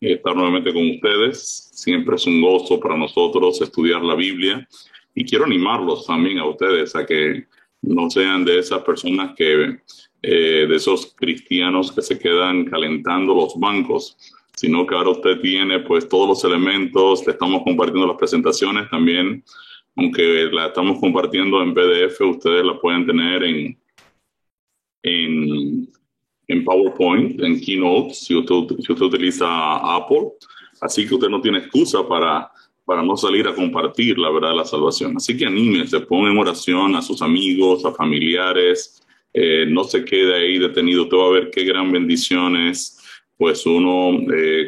estar nuevamente con ustedes. Siempre es un gozo para nosotros estudiar la Biblia y quiero animarlos también a ustedes a que no sean de esas personas de esos cristianos que se quedan calentando los bancos, sino que ahora usted tiene pues todos los elementos. Le estamos compartiendo las presentaciones también, aunque la estamos compartiendo en PDF, ustedes la pueden tener en, en PowerPoint, en Keynote, si usted utiliza Apple. Así que usted no tiene excusa para no salir a compartir la verdad de la salvación. Así que anímese, ponga en oración a sus amigos, a familiares. No se quede ahí detenido. Usted va a ver qué gran bendición es pues uno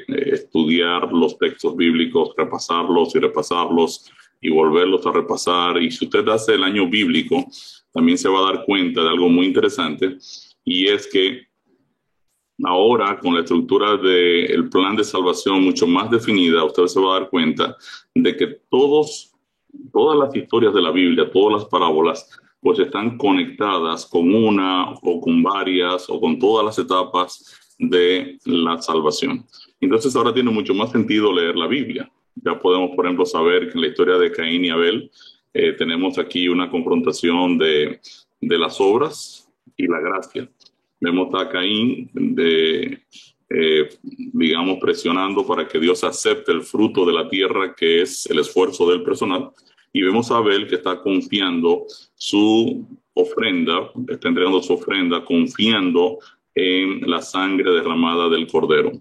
estudiar los textos bíblicos, repasarlos y repasarlos y volverlos a repasar. Y si usted hace el año bíblico, también se va a dar cuenta de algo muy interesante, y es que ahora, con la estructura del plan de salvación mucho más definida, usted se va a dar cuenta de que todas las historias de la Biblia, todas las parábolas, pues están conectadas con una o con varias o con todas las etapas de la salvación. Entonces ahora tiene mucho más sentido leer la Biblia. Ya podemos, por ejemplo, saber que en la historia de Caín y Abel tenemos aquí una confrontación de las obras y la gracia. Vemos a Caín, digamos, presionando para que Dios acepte el fruto de la tierra, que es el esfuerzo del personal. Y vemos a Abel que está confiando su ofrenda, está entregando su ofrenda, confiando en la sangre derramada del cordero.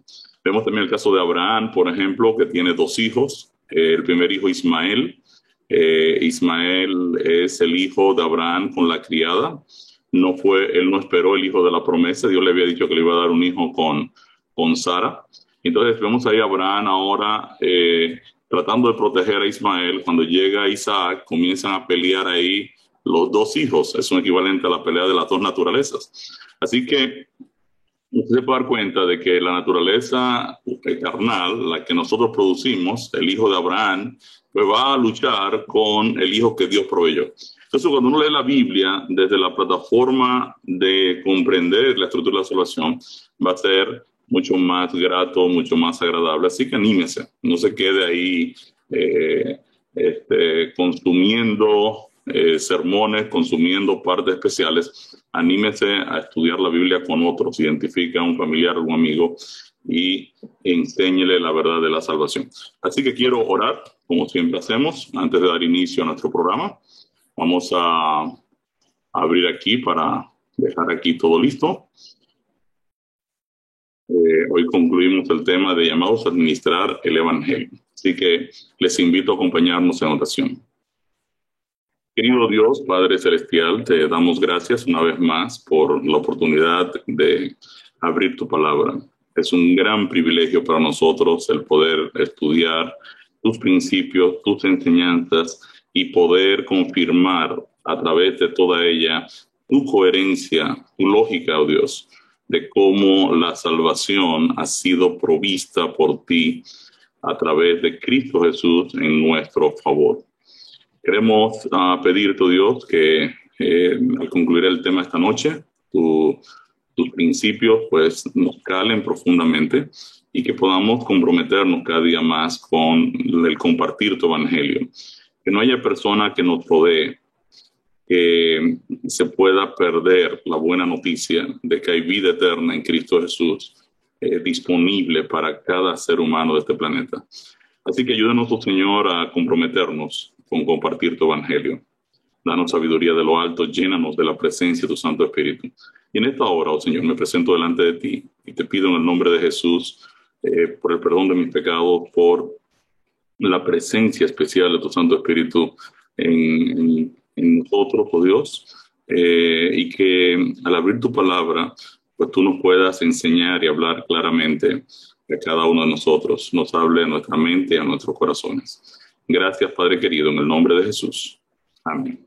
Vemos también el caso de Abraham, por ejemplo, que tiene dos hijos. El primer hijo, Ismael. Ismael es el hijo de Abraham con la criada. Él no esperó el hijo de la promesa. Dios le había dicho que le iba a dar un hijo con Sara. Entonces vemos ahí a Abraham ahora tratando de proteger a Ismael. Cuando llega Isaac, comienzan a pelear ahí los dos hijos. Es un equivalente a la pelea de las dos naturalezas. Así que usted se puede dar cuenta de que la naturaleza carnal, la que nosotros producimos, el hijo de Abraham, pues va a luchar con el hijo que Dios proveyó. Entonces, cuando uno lee la Biblia desde la plataforma de comprender la estructura de la salvación, va a ser mucho más grato, mucho más agradable. Así que anímese, no se quede ahí consumiendo sermones, consumiendo partes especiales. Anímese a estudiar la Biblia con otros, identifique a un familiar o un amigo y enséñele la verdad de la salvación. Así que quiero orar, como siempre hacemos, antes de dar inicio a nuestro programa. Vamos a abrir aquí para dejar aquí todo listo. Hoy concluimos el tema de llamados a administrar el Evangelio. Así que les invito a acompañarnos en oración. Querido Dios, Padre Celestial, te damos gracias una vez más por la oportunidad de abrir tu palabra. Es un gran privilegio para nosotros el poder estudiar tus principios, tus enseñanzas y poder confirmar a través de toda ella tu coherencia, tu lógica, oh Dios, de cómo la salvación ha sido provista por ti a través de Cristo Jesús en nuestro favor. Queremos pedirte, Dios, que al concluir el tema esta noche, tus principios pues nos calen profundamente y que podamos comprometernos cada día más con el compartir tu evangelio. Que no haya persona que nos rodee que se pueda perder la buena noticia de que hay vida eterna en Cristo Jesús disponible para cada ser humano de este planeta. Así que ayúdanos, oh Señor, a comprometernos con compartir tu evangelio. Danos sabiduría de lo alto, llénanos de la presencia de tu Santo Espíritu. Y en esta hora, oh Señor, me presento delante de ti y te pido en el nombre de Jesús por el perdón de mis pecados, por la presencia especial de tu Santo Espíritu en nosotros, oh Dios, y que al abrir tu palabra, pues tú nos puedas enseñar y hablar claramente a cada uno de nosotros, nos hable a nuestra mente y a nuestros corazones. Gracias, Padre querido, en el nombre de Jesús. Amén.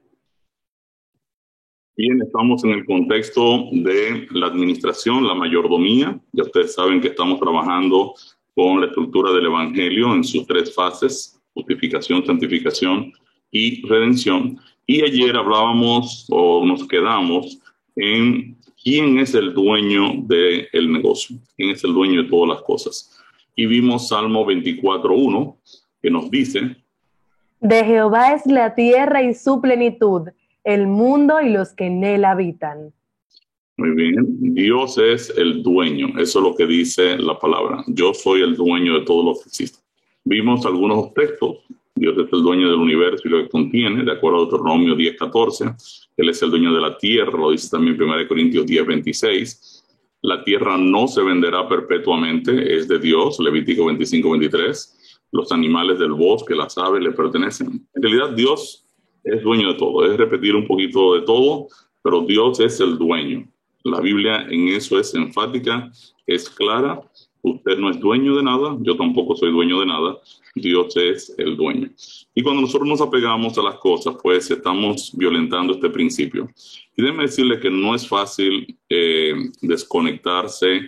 Bien, estamos en el contexto de la administración, la mayordomía. Ya ustedes saben que estamos trabajando con la estructura del Evangelio en sus tres fases: justificación, santificación y redención. Y ayer hablábamos o nos quedamos en quién es el dueño del negocio, quién es el dueño de todas las cosas. Y vimos Salmo 24:1, que nos dice: de Jehová es la tierra y su plenitud, el mundo y los que en él habitan. Muy bien, Dios es el dueño, eso es lo que dice la palabra. Yo soy el dueño de todo lo que existe. Vimos algunos textos. Dios es el dueño del universo y lo que contiene, de acuerdo a Deuteronomio 10:14. Él es el dueño de la tierra, lo dice también 1 Corintios 10:26. La tierra no se venderá perpetuamente, es de Dios, Levítico 25:23. Los animales del bosque, las aves, le pertenecen. En realidad, Dios es dueño de todo. Es repetir un poquito de todo, pero Dios es el dueño. La Biblia en eso es enfática, es clara. Usted no es dueño de nada, yo tampoco soy dueño de nada. Dios es el dueño. Y cuando nosotros nos apegamos a las cosas, pues estamos violentando este principio. Y déjeme decirle que no es fácil desconectarse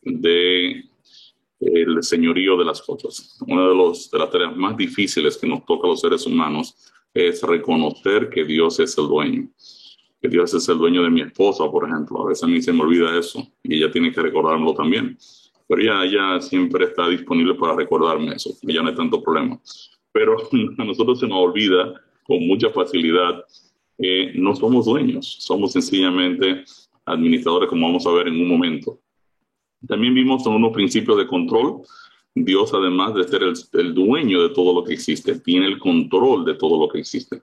del señorío de las cosas. Una de las tareas más difíciles que nos toca a los seres humanos es reconocer que Dios es el dueño. Que Dios es el dueño de mi esposa, por ejemplo. A veces a mí se me olvida eso y ella tiene que recordármelo también. Pero ella siempre está disponible para recordarme eso. Ella no hay tanto problema. Pero a nosotros se nos olvida con mucha facilidad que no somos dueños. Somos sencillamente administradores, como vamos a ver en un momento. También vimos unos principios de control. Dios, además de ser el dueño de todo lo que existe, tiene el control de todo lo que existe.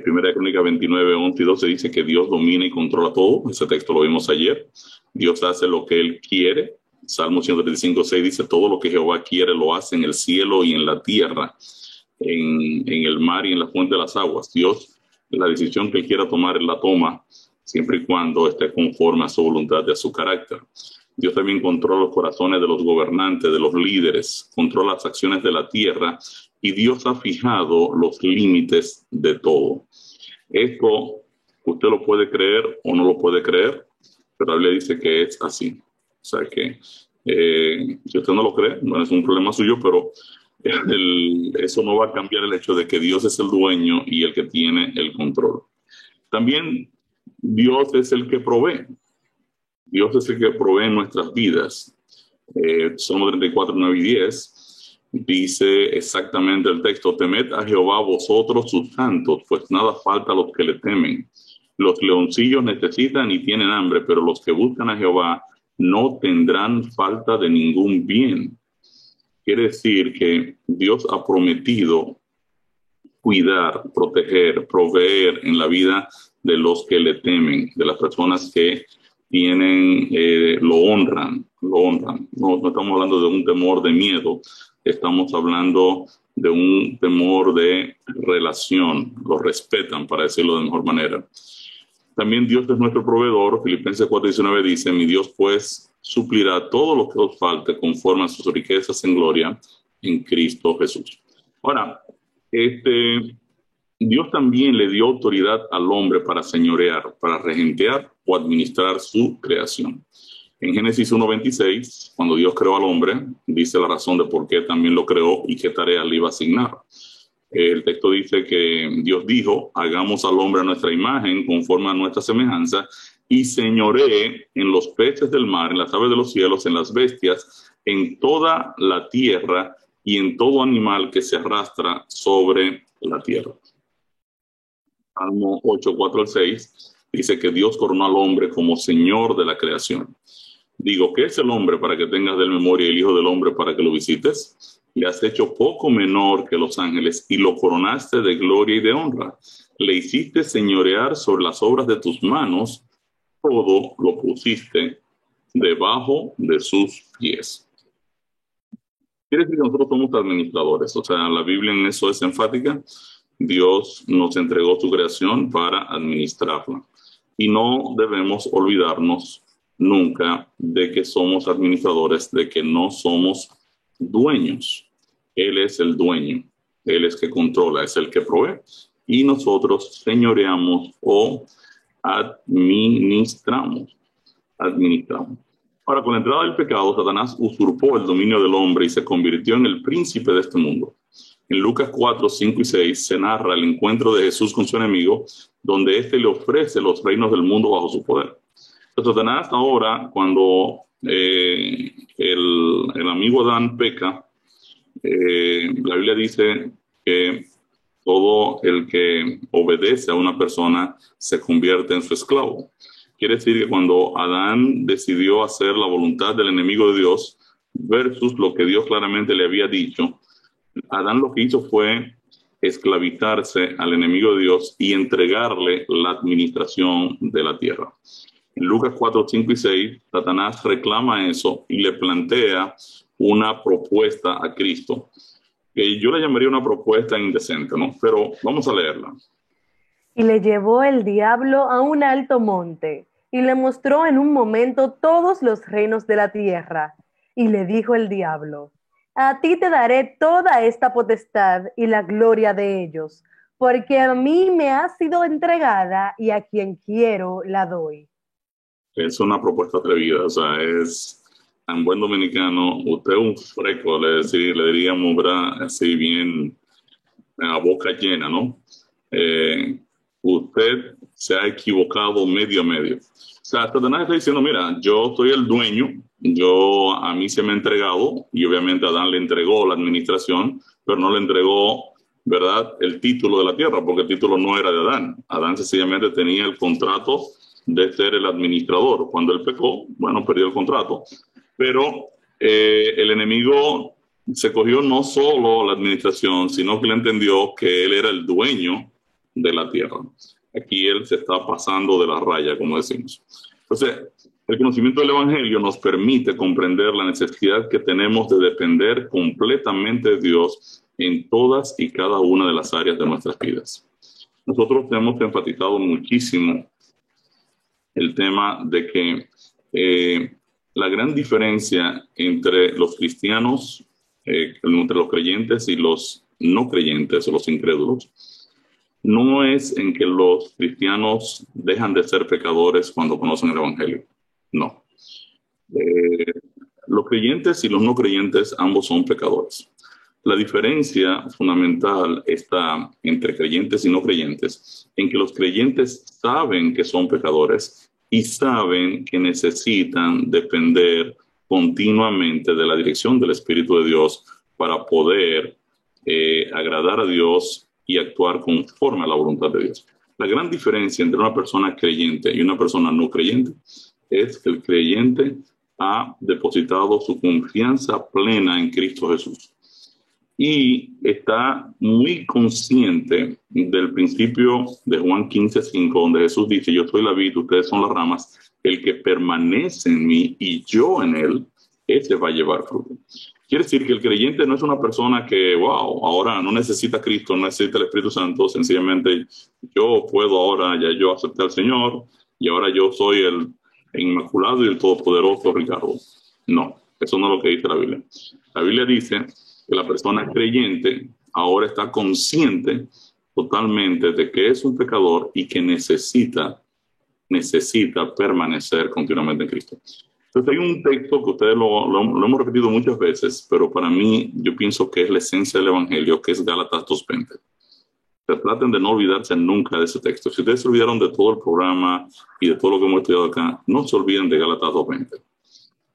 Primera Crónica 29, 11 y 12 dice que Dios domina y controla todo. Ese texto lo vimos ayer. Dios hace lo que Él quiere. Salmo 135, 6 dice: todo lo que Jehová quiere lo hace en el cielo y en la tierra, en el mar y en la fuente de las aguas. Dios, la decisión que Él quiera tomar, Él la toma, siempre y cuando esté conforme a su voluntad y a su carácter. Dios también controla los corazones de los gobernantes, de los líderes, controla las acciones de la tierra, y Dios ha fijado los límites de todo. Esto usted lo puede creer o no lo puede creer, pero la Biblia dice que es así. O sea que si usted no lo cree, no es un problema suyo, pero eso no va a cambiar el hecho de que Dios es el dueño y el que tiene el control. También Dios es el que provee. Dios es el que provee nuestras vidas. Salmo 34, 9 y 10 dice exactamente el texto: temed a Jehová vosotros sus santos, pues nada falta a los que le temen. Los leoncillos necesitan y tienen hambre, pero los que buscan a Jehová no tendrán falta de ningún bien. Quiere decir que Dios ha prometido cuidar, proteger, proveer en la vida de los que le temen, de las personas que lo honran. No estamos hablando de un temor de miedo, estamos hablando de un temor de relación, lo respetan, para decirlo de mejor manera. También Dios es nuestro proveedor. Filipenses 4:19 dice: mi Dios pues suplirá todo lo que os falte conforme a sus riquezas en gloria en Cristo Jesús. Ahora, Dios también le dio autoridad al hombre para señorear, para regentear o administrar su creación. En Génesis 1:26, cuando Dios creó al hombre, dice la razón de por qué también lo creó y qué tarea le iba a asignar. El texto dice que Dios dijo: hagamos al hombre a nuestra imagen, conforme a nuestra semejanza, y señoree en los peces del mar, en las aves de los cielos, en las bestias, en toda la tierra y en todo animal que se arrastra sobre la tierra. Salmo 8:4-6 dice que Dios coronó al hombre como Señor de la creación. Digo, ¿qué es el hombre para que tengas de él memoria, y el hijo del hombre para que lo visites? Le has hecho poco menor que los ángeles y lo coronaste de gloria y de honra. Le hiciste señorear sobre las obras de tus manos, todo lo pusiste debajo de sus pies. Quiere decir que nosotros somos administradores. O sea, la Biblia en eso es enfática. Dios nos entregó su creación para administrarla. Y no debemos olvidarnos nunca de que somos administradores, de que no somos dueños. Él es el dueño, Él es que controla, es el que provee. Y nosotros señoreamos o administramos. Ahora, con la entrada del pecado, Satanás usurpó el dominio del hombre y se convirtió en el príncipe de este mundo. En Lucas 4, 5 y 6 se narra el encuentro de Jesús con su enemigo, donde éste le ofrece los reinos del mundo bajo su poder. Entonces, Satanás ahora, cuando el amigo Adán peca, la Biblia dice que todo el que obedece a una persona se convierte en su esclavo. Quiere decir que cuando Adán decidió hacer la voluntad del enemigo de Dios versus lo que Dios claramente le había dicho, Adán lo que hizo fue esclavizarse al enemigo de Dios y entregarle la administración de la tierra. En Lucas 4, 5 y 6, Satanás reclama eso y le plantea una propuesta a Cristo, que yo le llamaría una propuesta indecente, ¿no? Pero vamos a leerla. Y le llevó el diablo a un alto monte, y le mostró en un momento todos los reinos de la tierra. Y le dijo el diablo: a ti te daré toda esta potestad y la gloria de ellos, porque a mí me ha sido entregada y a quien quiero la doy. Es una propuesta atrevida, o sea, es en buen dominicano, usted es un freco, le diríamos, ¿verdad? Así bien a boca llena, ¿no? Usted se ha equivocado medio a medio. O sea, Satanás está diciendo, mira, yo soy el dueño, a mí se me ha entregado, y obviamente Adán le entregó la administración, pero no le entregó, ¿verdad?, el título de la tierra, porque el título no era de Adán. Adán sencillamente tenía el contrato de ser el administrador. Cuando él pecó, bueno, perdió el contrato. Pero el enemigo se cogió no solo la administración, sino que le entendió que él era el dueño de la tierra. Aquí él se está pasando de la raya, como decimos. Entonces, el conocimiento del Evangelio nos permite comprender la necesidad que tenemos de depender completamente de Dios en todas y cada una de las áreas de nuestras vidas. Nosotros hemos enfatizado muchísimo el tema de que la gran diferencia entre los cristianos, entre los creyentes y los no creyentes o los incrédulos, no es en que los cristianos dejan de ser pecadores cuando conocen el Evangelio. No. Los creyentes y los no creyentes ambos son pecadores. La diferencia fundamental está entre creyentes y no creyentes, en que los creyentes saben que son pecadores y saben que necesitan depender continuamente de la dirección del Espíritu de Dios para poder agradar a Dios y actuar conforme a la voluntad de Dios. La gran diferencia entre una persona creyente y una persona no creyente es que el creyente ha depositado su confianza plena en Cristo Jesús y está muy consciente del principio de Juan 15:5, donde Jesús dice: yo soy la vid, ustedes son las ramas, el que permanece en mí y yo en él, ese va a llevar fruto. Quiere decir que el creyente no es una persona que, wow, ahora no necesita a Cristo, no necesita el Espíritu Santo, sencillamente yo puedo ahora, ya yo acepté al Señor y ahora yo soy el inmaculado y el todopoderoso Ricardo. No, eso no es lo que dice la Biblia. La Biblia dice que la persona creyente ahora está consciente totalmente de que es un pecador y que necesita permanecer continuamente en Cristo. Entonces hay un texto que ustedes lo hemos repetido muchas veces, pero para mí yo pienso que es la esencia del Evangelio, que es Gálatas 2:20. Traten de no olvidarse nunca de ese texto. Si ustedes se olvidaron de todo el programa y de todo lo que hemos estudiado acá, no se olviden de Gálatas 2:20.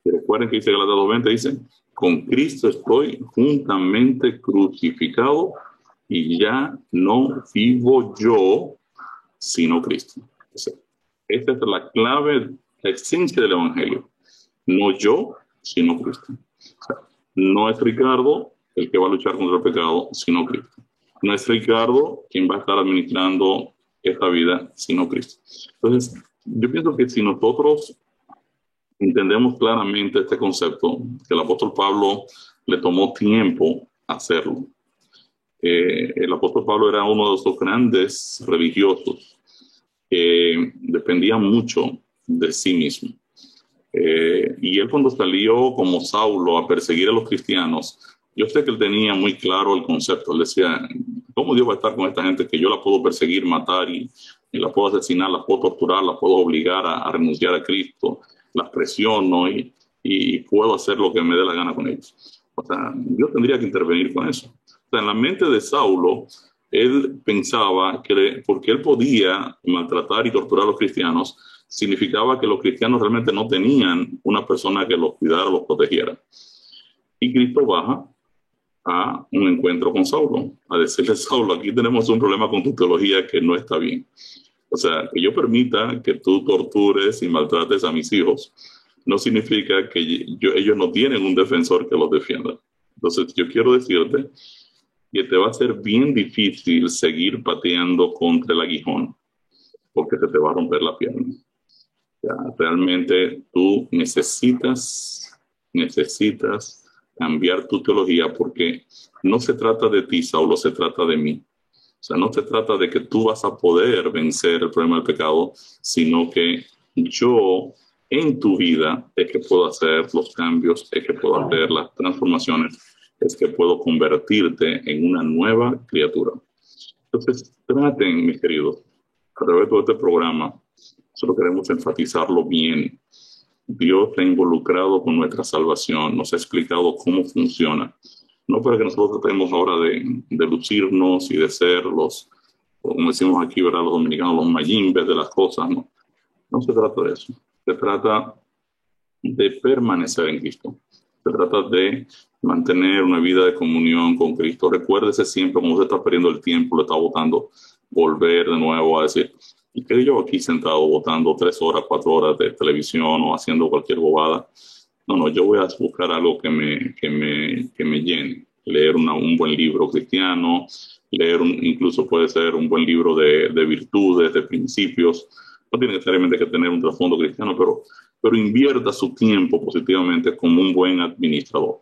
Y recuerden que dice Gálatas 2:20, dice: con Cristo estoy juntamente crucificado y ya no vivo yo, sino Cristo. Esta es la clave, la esencia del Evangelio. No yo, sino Cristo. No es Ricardo el que va a luchar contra el pecado, sino Cristo. No es Ricardo quien va a estar administrando esta vida, sino Cristo. Entonces, yo pienso que si nosotros entendemos claramente este concepto, que el apóstol Pablo le tomó tiempo hacerlo. El apóstol Pablo era uno de esos grandes religiosos que dependía mucho de sí mismo. Y él, cuando salió como Saulo a perseguir a los cristianos, yo sé que él tenía muy claro el concepto. Él decía: ¿cómo Dios va a estar con esta gente que yo la puedo perseguir, matar y la puedo asesinar, la puedo torturar, la puedo obligar a renunciar a Cristo, las presiono y puedo hacer lo que me dé la gana con ellos? O sea, yo tendría que intervenir con eso. O sea, en la mente de Saulo, él pensaba que porque él podía maltratar y torturar a los cristianos, significaba que los cristianos realmente no tenían una persona que los cuidara, los protegiera. Y Cristo baja a un encuentro con Saulo, a decirle: Saulo, aquí tenemos un problema con tu teología que no está bien. O sea, que yo permita que tú tortures y maltrates a mis hijos no significa que ellos no tienen un defensor que los defienda. Entonces, yo quiero decirte que te va a ser bien difícil seguir pateando contra el aguijón, porque se te va a romper la pierna. O sea, realmente tú necesitas cambiar tu teología, porque no se trata de ti, Saulo, se trata de mí. O sea, no se trata de que tú vas a poder vencer el problema del pecado, sino que yo en tu vida es que puedo hacer los cambios, es que puedo hacer las transformaciones, es que puedo convertirte en una nueva criatura. Entonces, traten, mis queridos, a través de todo este programa, solo queremos enfatizarlo bien. Dios está involucrado con nuestra salvación, nos ha explicado cómo funciona. No para que nosotros tratemos ahora de lucirnos y de ser los, como decimos aquí, ¿verdad?, los dominicanos, los mayimbes de las cosas, ¿no? No se trata de eso. Se trata de permanecer en Cristo. Se trata de mantener una vida de comunión con Cristo. Recuérdese siempre, cuando usted está perdiendo el tiempo, le está votando, volver de nuevo a decir: ¿y qué yo aquí sentado votando 3 horas, 4 horas de televisión o haciendo cualquier bobada? No, yo voy a buscar algo que me llene. Leer un buen libro cristiano, incluso puede ser un buen libro de virtudes, de principios. No tiene necesariamente que tener un trasfondo cristiano, pero invierta su tiempo positivamente como un buen administrador.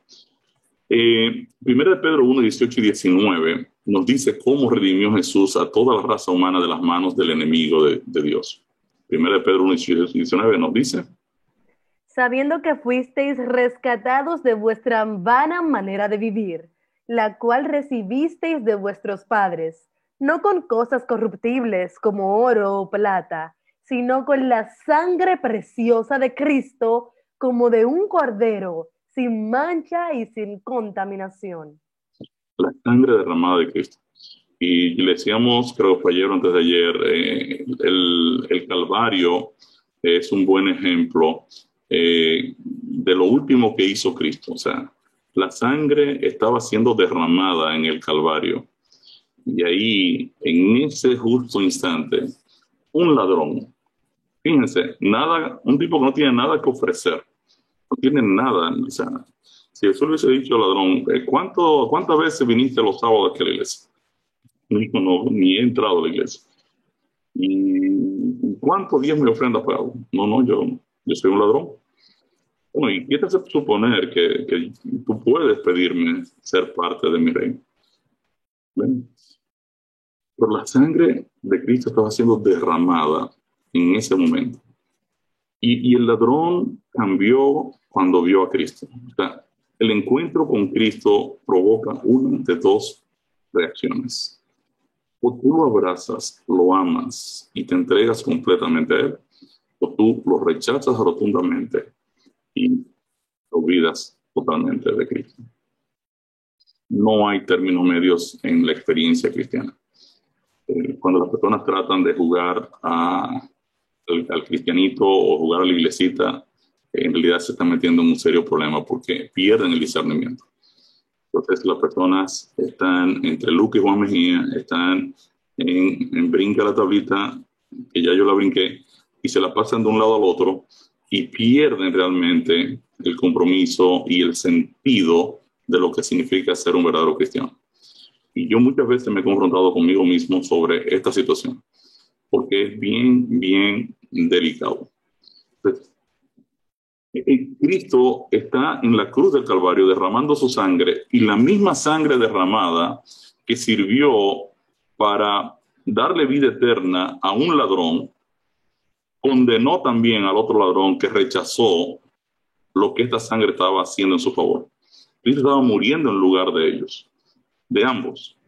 Primera de Pedro 1, 18 y 19 nos dice cómo redimió Jesús a toda la raza humana de las manos del enemigo de Dios. Primera de Pedro 1, 18 y 19 nos dice: sabiendo que fuisteis rescatados de vuestra vana manera de vivir, la cual recibisteis de vuestros padres, no con cosas corruptibles como oro o plata, sino con la sangre preciosa de Cristo, como de un cordero, sin mancha y sin contaminación. La sangre derramada de Cristo. Y le decíamos, creo que fue ayer o antes de ayer, el Calvario es un buen ejemplo de lo último que hizo Cristo. O sea, la sangre estaba siendo derramada en el Calvario. Y ahí, en ese justo instante, un ladrón, fíjense, un tipo que no tiene nada que ofrecer, no tiene nada. O sea, si Jesús le hubiese dicho al ladrón: ¿cuántas veces viniste los sábados aquí a la iglesia? Dijo: no, ni he entrado a la iglesia. ¿Y cuántos días me ofrendas pago? No, yo soy un ladrón. Bueno, ¿y qué te hace suponer que tú puedes pedirme ser parte de mi reino? ¿Ven? Pero la sangre de Cristo estaba siendo derramada en ese momento. Y el ladrón cambió cuando vio a Cristo. O sea, el encuentro con Cristo provoca una de dos reacciones: o tú lo abrazas, lo amas y te entregas completamente a él, o tú lo rechazas rotundamente y te olvidas totalmente de Cristo. No hay términos medios en la experiencia cristiana. Cuando las personas tratan de jugar al cristianito o jugar a la iglesita, en realidad se están metiendo en un serio problema, porque pierden el discernimiento. Entonces las personas están entre Luke y Juan Mejía, están en brinca la tablita, que ya yo la brinqué, y se la pasan de un lado al otro y pierden realmente el compromiso y el sentido de lo que significa ser un verdadero cristiano. Y yo muchas veces me he confrontado conmigo mismo sobre esta situación, porque es bien delicado. Entonces, Cristo está en la cruz del Calvario derramando su sangre, y la misma sangre derramada que sirvió para darle vida eterna a un ladrón, condenó también al otro ladrón que rechazó lo que esta sangre estaba haciendo en su favor. Cristo estaba muriendo en lugar de ellos, de ambos.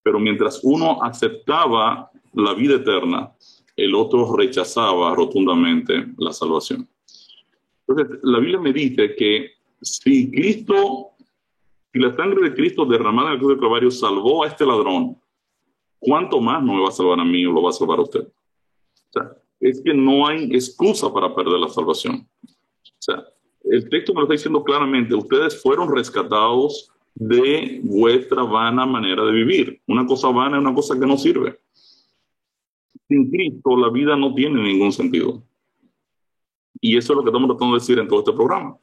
Pero mientras uno aceptaba la vida eterna, el otro rechazaba rotundamente la salvación. Entonces, la Biblia me dice que si la sangre de Cristo derramada en el cruz del Calvario salvó a este ladrón, ¿cuánto más no me va a salvar a mí o lo va a salvar a usted? O sea, es que no hay excusa para perder la salvación. O sea, el texto me lo está diciendo claramente, ustedes fueron rescatados de vuestra vana manera de vivir. Una cosa vana es una cosa que no sirve. Sin Cristo la vida no tiene ningún sentido. Y eso es lo que estamos tratando de decir en todo este programa.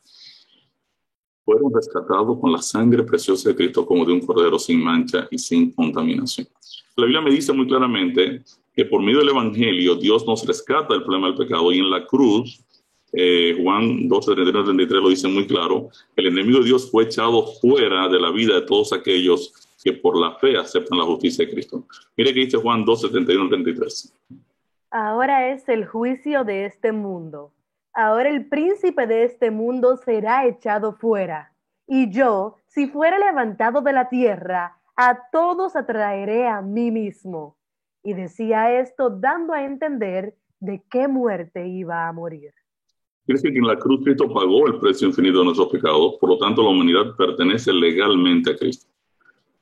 Fueron rescatados con la sangre preciosa de Cristo como de un cordero sin mancha y sin contaminación. La Biblia me dice muy claramente que por medio del Evangelio Dios nos rescata del problema del pecado, y en la cruz, Juan 12, 31, 33 lo dice muy claro, el enemigo de Dios fue echado fuera de la vida de todos aquellos que por la fe aceptan la justicia de Cristo. Mire que dice Juan 12, 31, 33. Ahora es el juicio de este mundo. Ahora el príncipe de este mundo será echado fuera. Y yo, si fuera levantado de la tierra, a todos atraeré a mí mismo. Y decía esto dando a entender de qué muerte iba a morir. Quiere decir que en la cruz Cristo pagó el precio infinito de nuestros pecados, por lo tanto la humanidad pertenece legalmente a Cristo.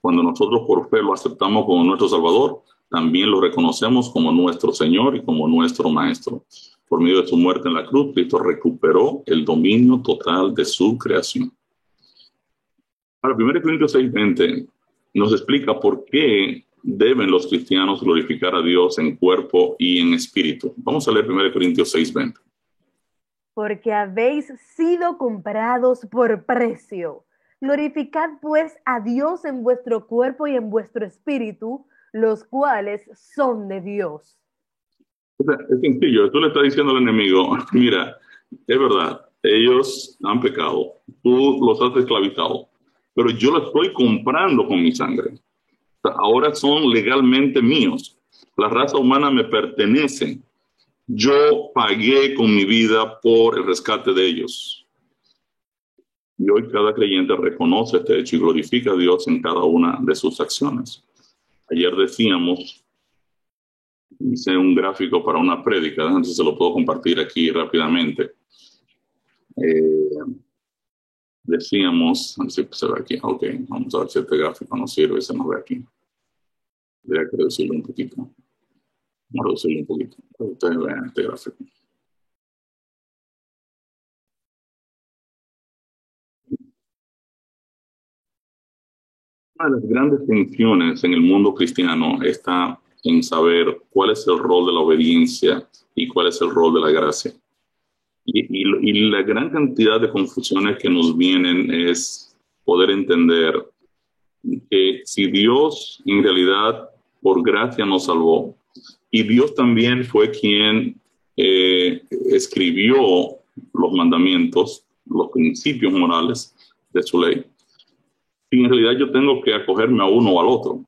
Cuando nosotros por fe lo aceptamos como nuestro Salvador, también lo reconocemos como nuestro Señor y como nuestro Maestro. Por medio de su muerte en la cruz, Cristo recuperó el dominio total de su creación. Ahora, 1 Corintios 6:20 nos explica por qué deben los cristianos glorificar a Dios en cuerpo y en espíritu. Vamos a leer 1 Corintios 6:20. Porque habéis sido comprados por precio. Glorificad pues a Dios en vuestro cuerpo y en vuestro espíritu, los cuales son de Dios. Es sencillo, tú le estás diciendo al enemigo, mira, es verdad, ellos han pecado, tú los has esclavizado, pero yo los estoy comprando con mi sangre. O sea, ahora son legalmente míos. La raza humana me pertenece. Yo pagué con mi vida por el rescate de ellos. Y hoy cada creyente reconoce este hecho y glorifica a Dios en cada una de sus acciones. Ayer decíamos, hice un gráfico para una prédica, entonces se lo puedo compartir aquí rápidamente. Decíamos, a ver si se ve aquí, ok, vamos a ver si este gráfico nos sirve, se nos ve aquí. Tendría que reducirlo un poquito. Vamos a reducirlo un poquito, para que ustedes vean este gráfico. Una de las grandes tensiones en el mundo cristiano está en saber cuál es el rol de la obediencia y cuál es el rol de la gracia. Y la gran cantidad de confusiones que nos vienen es poder entender que si Dios en realidad por gracia nos salvó, y Dios también fue quien escribió los mandamientos, los principios morales de su ley, y en realidad yo tengo que acogerme a uno o al otro.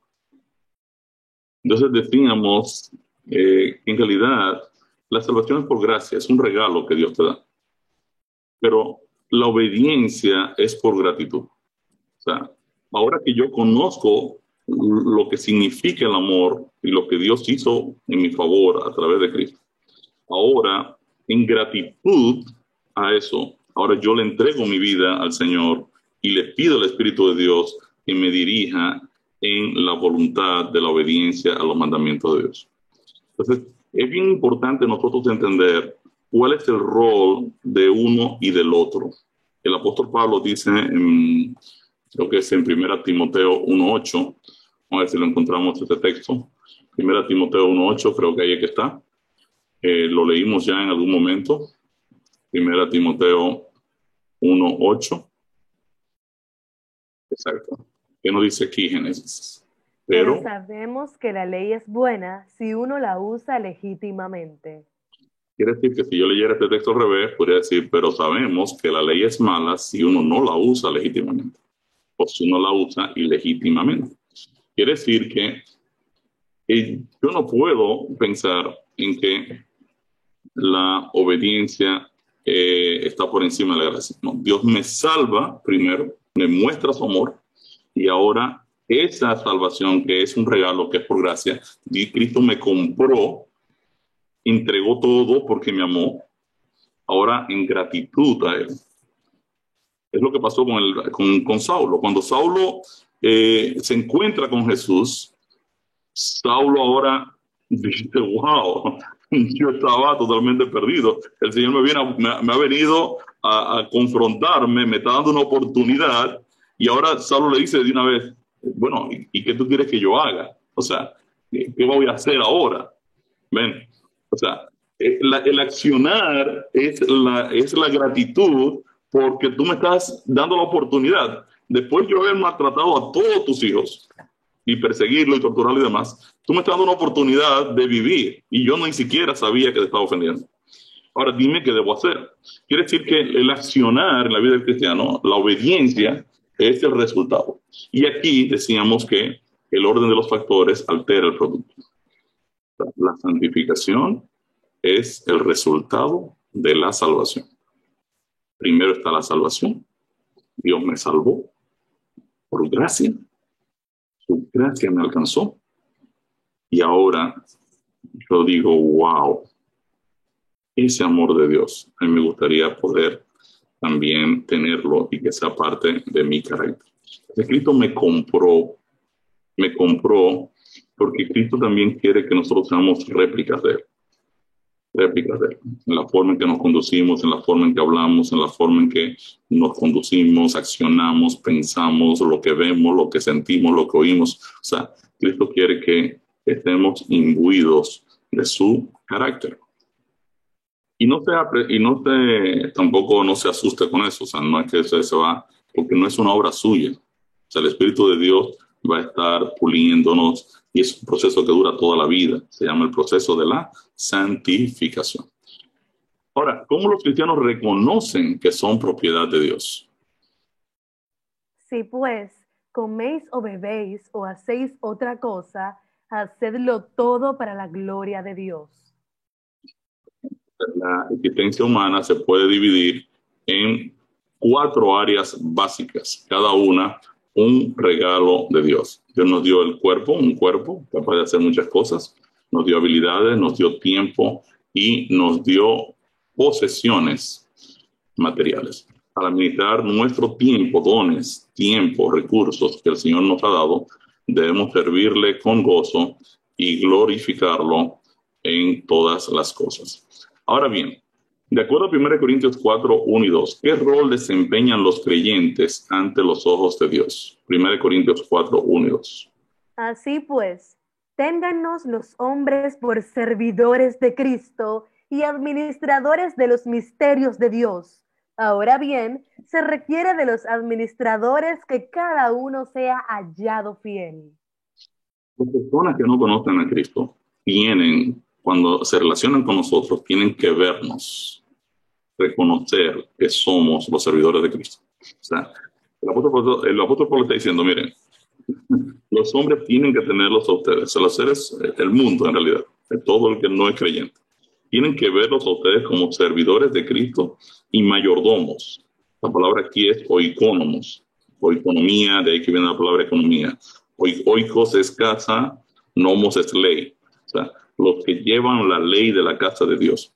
Entonces decíamos que en realidad la salvación es por gracia, es un regalo que Dios te da. Pero la obediencia es por gratitud. O sea, ahora que yo conozco lo que significa el amor y lo que Dios hizo en mi favor a través de Cristo, ahora en gratitud a eso, ahora yo le entrego mi vida al Señor y le pido al Espíritu de Dios que me dirija en la voluntad de la obediencia a los mandamientos de Dios. Entonces, es bien importante nosotros entender cuál es el rol de uno y del otro. El apóstol Pablo dice, creo que es en 1 Timoteo 1:8, vamos a ver si lo encontramos este texto, 1 Timoteo 1:8, creo que ahí es que está. Lo leímos ya en algún momento, 1 Timoteo 1:8. Exacto. ¿Qué nos dice aquí Génesis? Pero sabemos que la ley es buena si uno la usa legítimamente. Quiere decir que si yo leyera este texto al revés, podría decir, pero sabemos que la ley es mala si uno no la usa legítimamente, o si uno la usa ilegítimamente. Quiere decir que yo no puedo pensar en que la obediencia está por encima de la gracia. No, Dios me salva primero, me muestra su amor, y ahora esa salvación, que es un regalo, que es por gracia, Cristo me compró, entregó todo porque me amó, ahora en gratitud a Él. Es lo que pasó con Saulo. Cuando Saulo se encuentra con Jesús, Saulo ahora dice, wow, yo estaba totalmente perdido. El Señor me ha venido a confrontarme, me está dando una oportunidad, y ahora Saulo le dice de una vez, bueno, ¿y qué tú quieres que yo haga? O sea, ¿qué voy a hacer ahora? ¿Ven? O sea, el accionar es la gratitud porque tú me estás dando la oportunidad. Después de yo haber maltratado a todos tus hijos y perseguirlo y torturarlo y demás, tú me estás dando una oportunidad de vivir y yo ni siquiera sabía que te estaba ofendiendo. Ahora dime qué debo hacer. Quiere decir que el accionar en la vida del cristiano, la obediencia, es el resultado. Y aquí decíamos que el orden de los factores altera el producto. La santificación es el resultado de la salvación. Primero está la salvación. Dios me salvó por gracia. Su gracia me alcanzó. Y ahora yo digo, wow, ese amor de Dios, a mí me gustaría poder también tenerlo y que sea parte de mi carácter. Cristo me compró porque Cristo también quiere que nosotros seamos réplicas de Él. Réplicas de Él. En la forma en que nos conducimos, en la forma en que hablamos, en la forma en que nos conducimos, accionamos, pensamos, lo que vemos, lo que sentimos, lo que oímos. O sea, Cristo quiere que estemos imbuidos de su carácter. Y tampoco no se asuste con eso, o sea, no es que se va, porque no es una obra suya. O sea, el Espíritu de Dios va a estar puliéndonos y es un proceso que dura toda la vida. Se llama el proceso de la santificación. Ahora, ¿cómo los cristianos reconocen que son propiedad de Dios? Si pues coméis o bebéis o hacéis otra cosa, hacedlo todo para la gloria de Dios. La existencia humana se puede dividir en 4 áreas básicas, cada una un regalo de Dios. Dios nos dio el cuerpo, un cuerpo capaz de hacer muchas cosas, nos dio habilidades, nos dio tiempo y nos dio posesiones materiales. Para administrar nuestro tiempo, dones, tiempo, recursos que el Señor nos ha dado, debemos servirle con gozo y glorificarlo en todas las cosas. Ahora bien, de acuerdo a 1 Corintios 4, 1 y 2, ¿qué rol desempeñan los creyentes ante los ojos de Dios? 1 Corintios 4, 1 y 2. Así pues, téngannos los hombres por servidores de Cristo y administradores de los misterios de Dios. Ahora bien, se requiere de los administradores que cada uno sea hallado fiel. Las personas que no conocen a Cristo cuando se relacionan con nosotros, tienen que vernos, reconocer que somos los servidores de Cristo. O sea, el apóstol Pablo está diciendo, miren, los hombres tienen que tenerlos a ustedes, los seres, el mundo en realidad, todo el que no es creyente, tienen que verlos a ustedes como servidores de Cristo y mayordomos. La palabra aquí es oikónomos, oikonomía, de ahí que viene la palabra economía. Oikos es casa, nomos es ley. O sea, los que llevan la ley de la casa de Dios.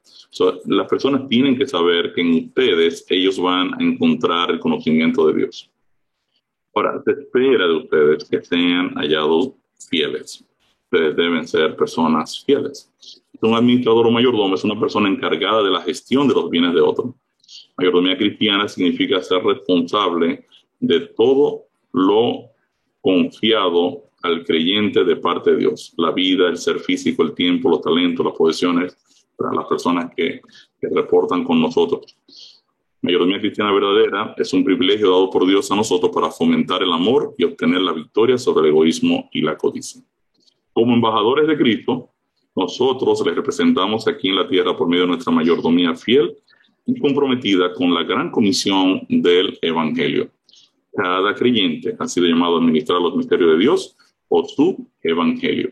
Las personas tienen que saber que en ustedes ellos van a encontrar el conocimiento de Dios. Ahora, se espera de ustedes que sean hallados fieles. Ustedes deben ser personas fieles. Un administrador o mayordomo es una persona encargada de la gestión de los bienes de otro. Mayordomía cristiana significa ser responsable de todo lo confiado al creyente de parte de Dios. La vida, el ser físico, el tiempo, los talentos, las posesiones, para las personas que reportan con nosotros. Mayordomía cristiana verdadera es un privilegio dado por Dios a nosotros para fomentar el amor y obtener la victoria sobre el egoísmo y la codicia. Como embajadores de Cristo, nosotros les representamos aquí en la tierra por medio de nuestra mayordomía fiel y comprometida con la gran comisión del Evangelio. Cada creyente ha sido llamado a administrar los misterios de Dios o su Evangelio.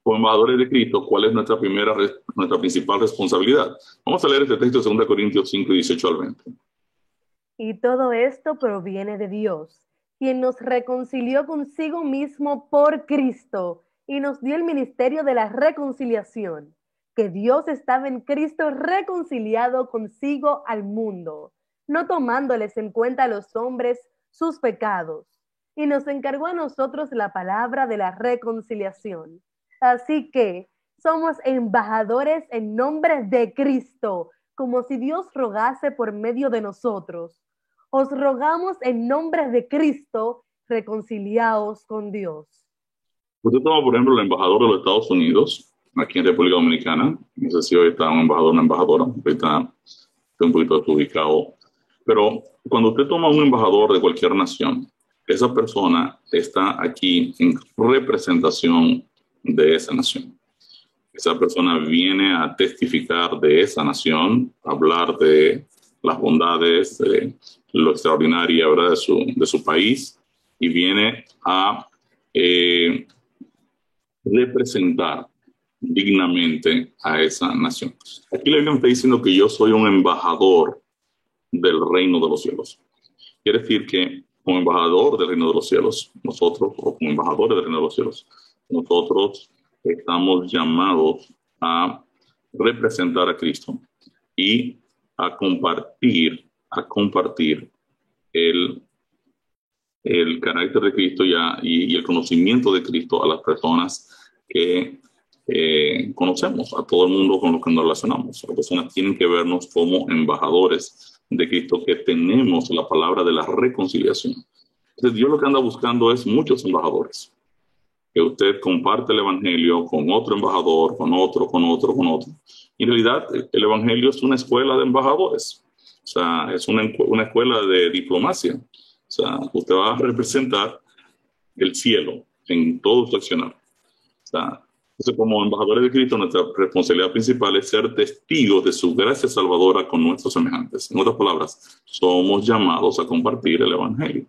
Como embajadores de Cristo, ¿cuál es nuestra principal responsabilidad? Vamos a leer este texto de 2 Corintios 5, 18 al 20. Y todo esto proviene de Dios, quien nos reconcilió consigo mismo por Cristo y nos dio el ministerio de la reconciliación, que Dios estaba en Cristo reconciliado consigo al mundo, no tomándoles en cuenta a los hombres sus pecados, y nos encargó a nosotros la palabra de la reconciliación. Así que somos embajadores en nombre de Cristo, como si Dios rogase por medio de nosotros. Os rogamos en nombre de Cristo, reconciliaos con Dios. Usted toma, por ejemplo, el embajador de los Estados Unidos, aquí en República Dominicana. No sé si hoy está un embajador o una embajadora, ahorita estoy un poquito desubicado. Pero cuando usted toma un embajador de cualquier nación, esa persona está aquí en representación de esa nación. Esa persona viene a testificar de esa nación, a hablar de las bondades, de lo extraordinario, ¿verdad?, de su país, y viene a representar dignamente a esa nación. Aquí la Biblia me está diciendo que yo soy un embajador del reino de los cielos. Quiere decir que como embajador del reino de los cielos, nosotros, o como embajadores del reino de los cielos, nosotros estamos llamados a representar a Cristo y a compartir el carácter de Cristo y el conocimiento de Cristo a las personas que conocemos, a todo el mundo con los que nos relacionamos. Las personas tienen que vernos como embajadores de Cristo, que tenemos la palabra de la reconciliación. Entonces, Dios lo que anda buscando es muchos embajadores. Que usted comparte el evangelio con otro embajador, con otro. Y en realidad, el evangelio es una escuela de embajadores. O sea, es una escuela de diplomacia. O sea, usted va a representar el cielo en todo su accionar. O sea, entonces, como embajadores de Cristo, nuestra responsabilidad principal es ser testigos de su gracia salvadora con nuestros semejantes. En otras palabras, somos llamados a compartir el evangelio.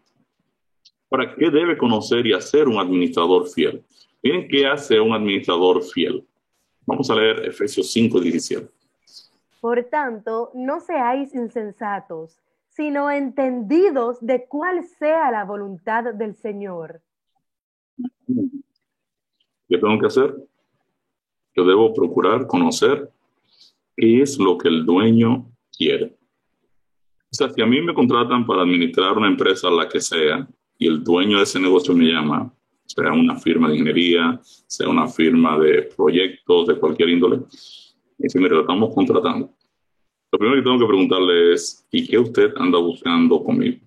¿Para qué debe conocer y hacer un administrador fiel? Miren qué hace un administrador fiel. Vamos a leer Efesios 5:17. Por tanto, no seáis insensatos, sino entendidos de cuál sea la voluntad del Señor. ¿Qué tengo que hacer? Yo debo procurar conocer qué es lo que el dueño quiere. O sea, si a mí me contratan para administrar una empresa, la que sea, y el dueño de ese negocio me llama, sea una firma de ingeniería, sea una firma de proyectos de cualquier índole, y dice, mire, lo estamos contratando. Lo primero que tengo que preguntarle es, ¿y qué usted anda buscando conmigo?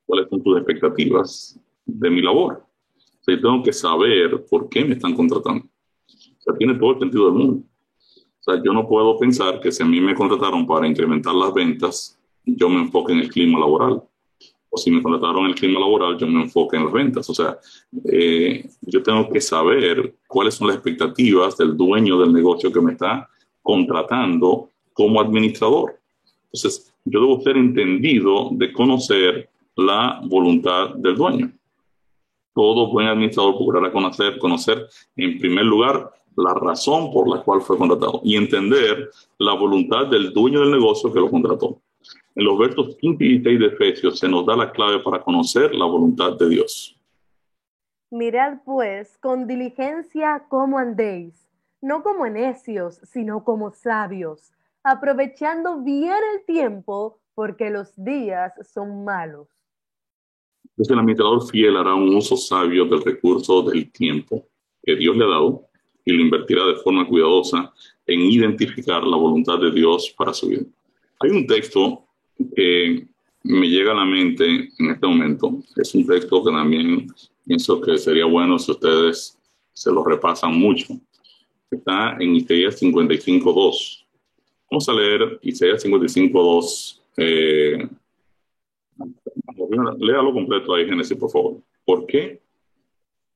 ¿Cuáles son sus expectativas de mi labor? O sea, yo tengo que saber por qué me están contratando. O sea, tiene todo el sentido del mundo. O sea, yo no puedo pensar que si a mí me contrataron para incrementar las ventas, yo me enfoque en el clima laboral. O si me contrataron en el clima laboral, yo me enfoque en las ventas. O sea, yo tengo que saber cuáles son las expectativas del dueño del negocio que me está contratando como administrador. Entonces, yo debo ser entendido de conocer la voluntad del dueño. Todo buen administrador procurará conocer en primer lugar la razón por la cual fue contratado y entender la voluntad del dueño del negocio que lo contrató. En los versos 15 y 16 de Efesios se nos da la clave para conocer la voluntad de Dios. Mirad pues con diligencia cómo andéis, no como necios, sino como sabios, aprovechando bien el tiempo, porque los días son malos. Entonces el administrador fiel hará un uso sabio del recurso del tiempo que Dios le ha dado y lo invertirá de forma cuidadosa en identificar la voluntad de Dios para su vida. Hay un texto que me llega a la mente en este momento. Es un texto que también pienso que sería bueno si ustedes se lo repasan mucho. Está en Isaías 55:2. Vamos a leer Isaías 55:2. Léalo completo ahí, Génesis, por favor. ¿Por qué?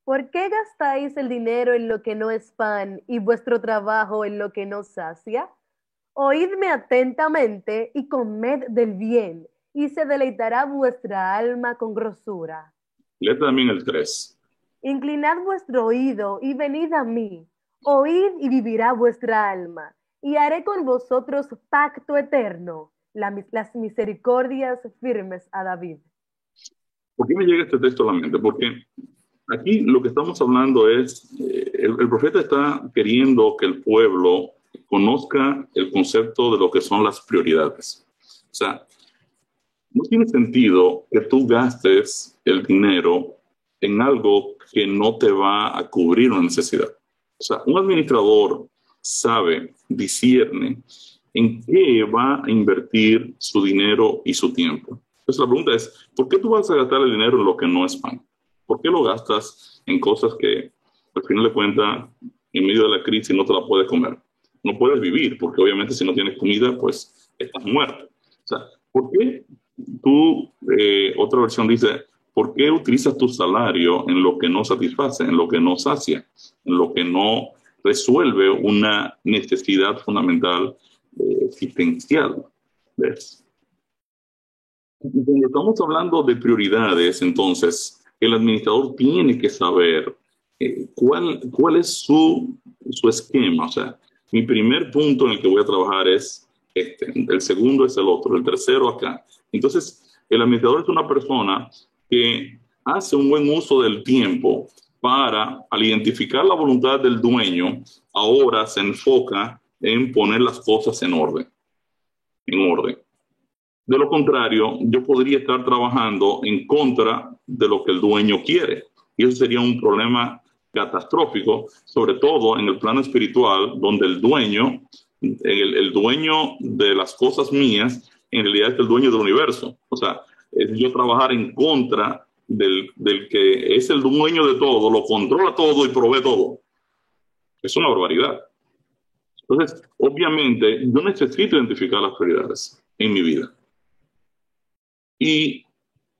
¿Por qué gastáis el dinero en lo que no es pan y vuestro trabajo en lo que no sacia? Oídme atentamente y comed del bien, y se deleitará vuestra alma con grosura. Lee también el 3. Inclinad vuestro oído y venid a mí. Oíd y vivirá vuestra alma, y haré con vosotros pacto eterno, las misericordias firmes a David. ¿Por qué me llega este texto a la mente? Porque aquí lo que estamos hablando es, el profeta está queriendo que el pueblo conozca el concepto de lo que son las prioridades. O sea, no tiene sentido que tú gastes el dinero en algo que no te va a cubrir una necesidad. O sea, un administrador sabe, discierne en qué va a invertir su dinero y su tiempo. Entonces la pregunta es, ¿por qué tú vas a gastar el dinero en lo que no es pan? ¿Por qué lo gastas en cosas que al final de cuentas, en medio de la crisis no te la puedes comer? No puedes vivir, porque obviamente si no tienes comida, pues estás muerto. O sea, ¿por qué tú, otra versión dice, ¿por qué utilizas tu salario en lo que no satisface, en lo que no sacia, en lo que no resuelve una necesidad fundamental existencial? ¿Ves? Cuando estamos hablando de prioridades, entonces, el administrador tiene que saber cuál es su esquema. O sea, mi primer punto en el que voy a trabajar es este, el segundo es el otro, el tercero acá. Entonces, el administrador es una persona que hace un buen uso del tiempo para, al identificar la voluntad del dueño, ahora se enfoca en poner las cosas en orden, en orden. De lo contrario, yo podría estar trabajando en contra de lo que el dueño quiere. Y eso sería un problema catastrófico, sobre todo en el plano espiritual, donde el dueño de las cosas mías, en realidad es el dueño del universo. O sea, es yo trabajar en contra del que es el dueño de todo, lo controla todo y provee todo. Es una barbaridad. Entonces, obviamente, yo necesito identificar las prioridades en mi vida y,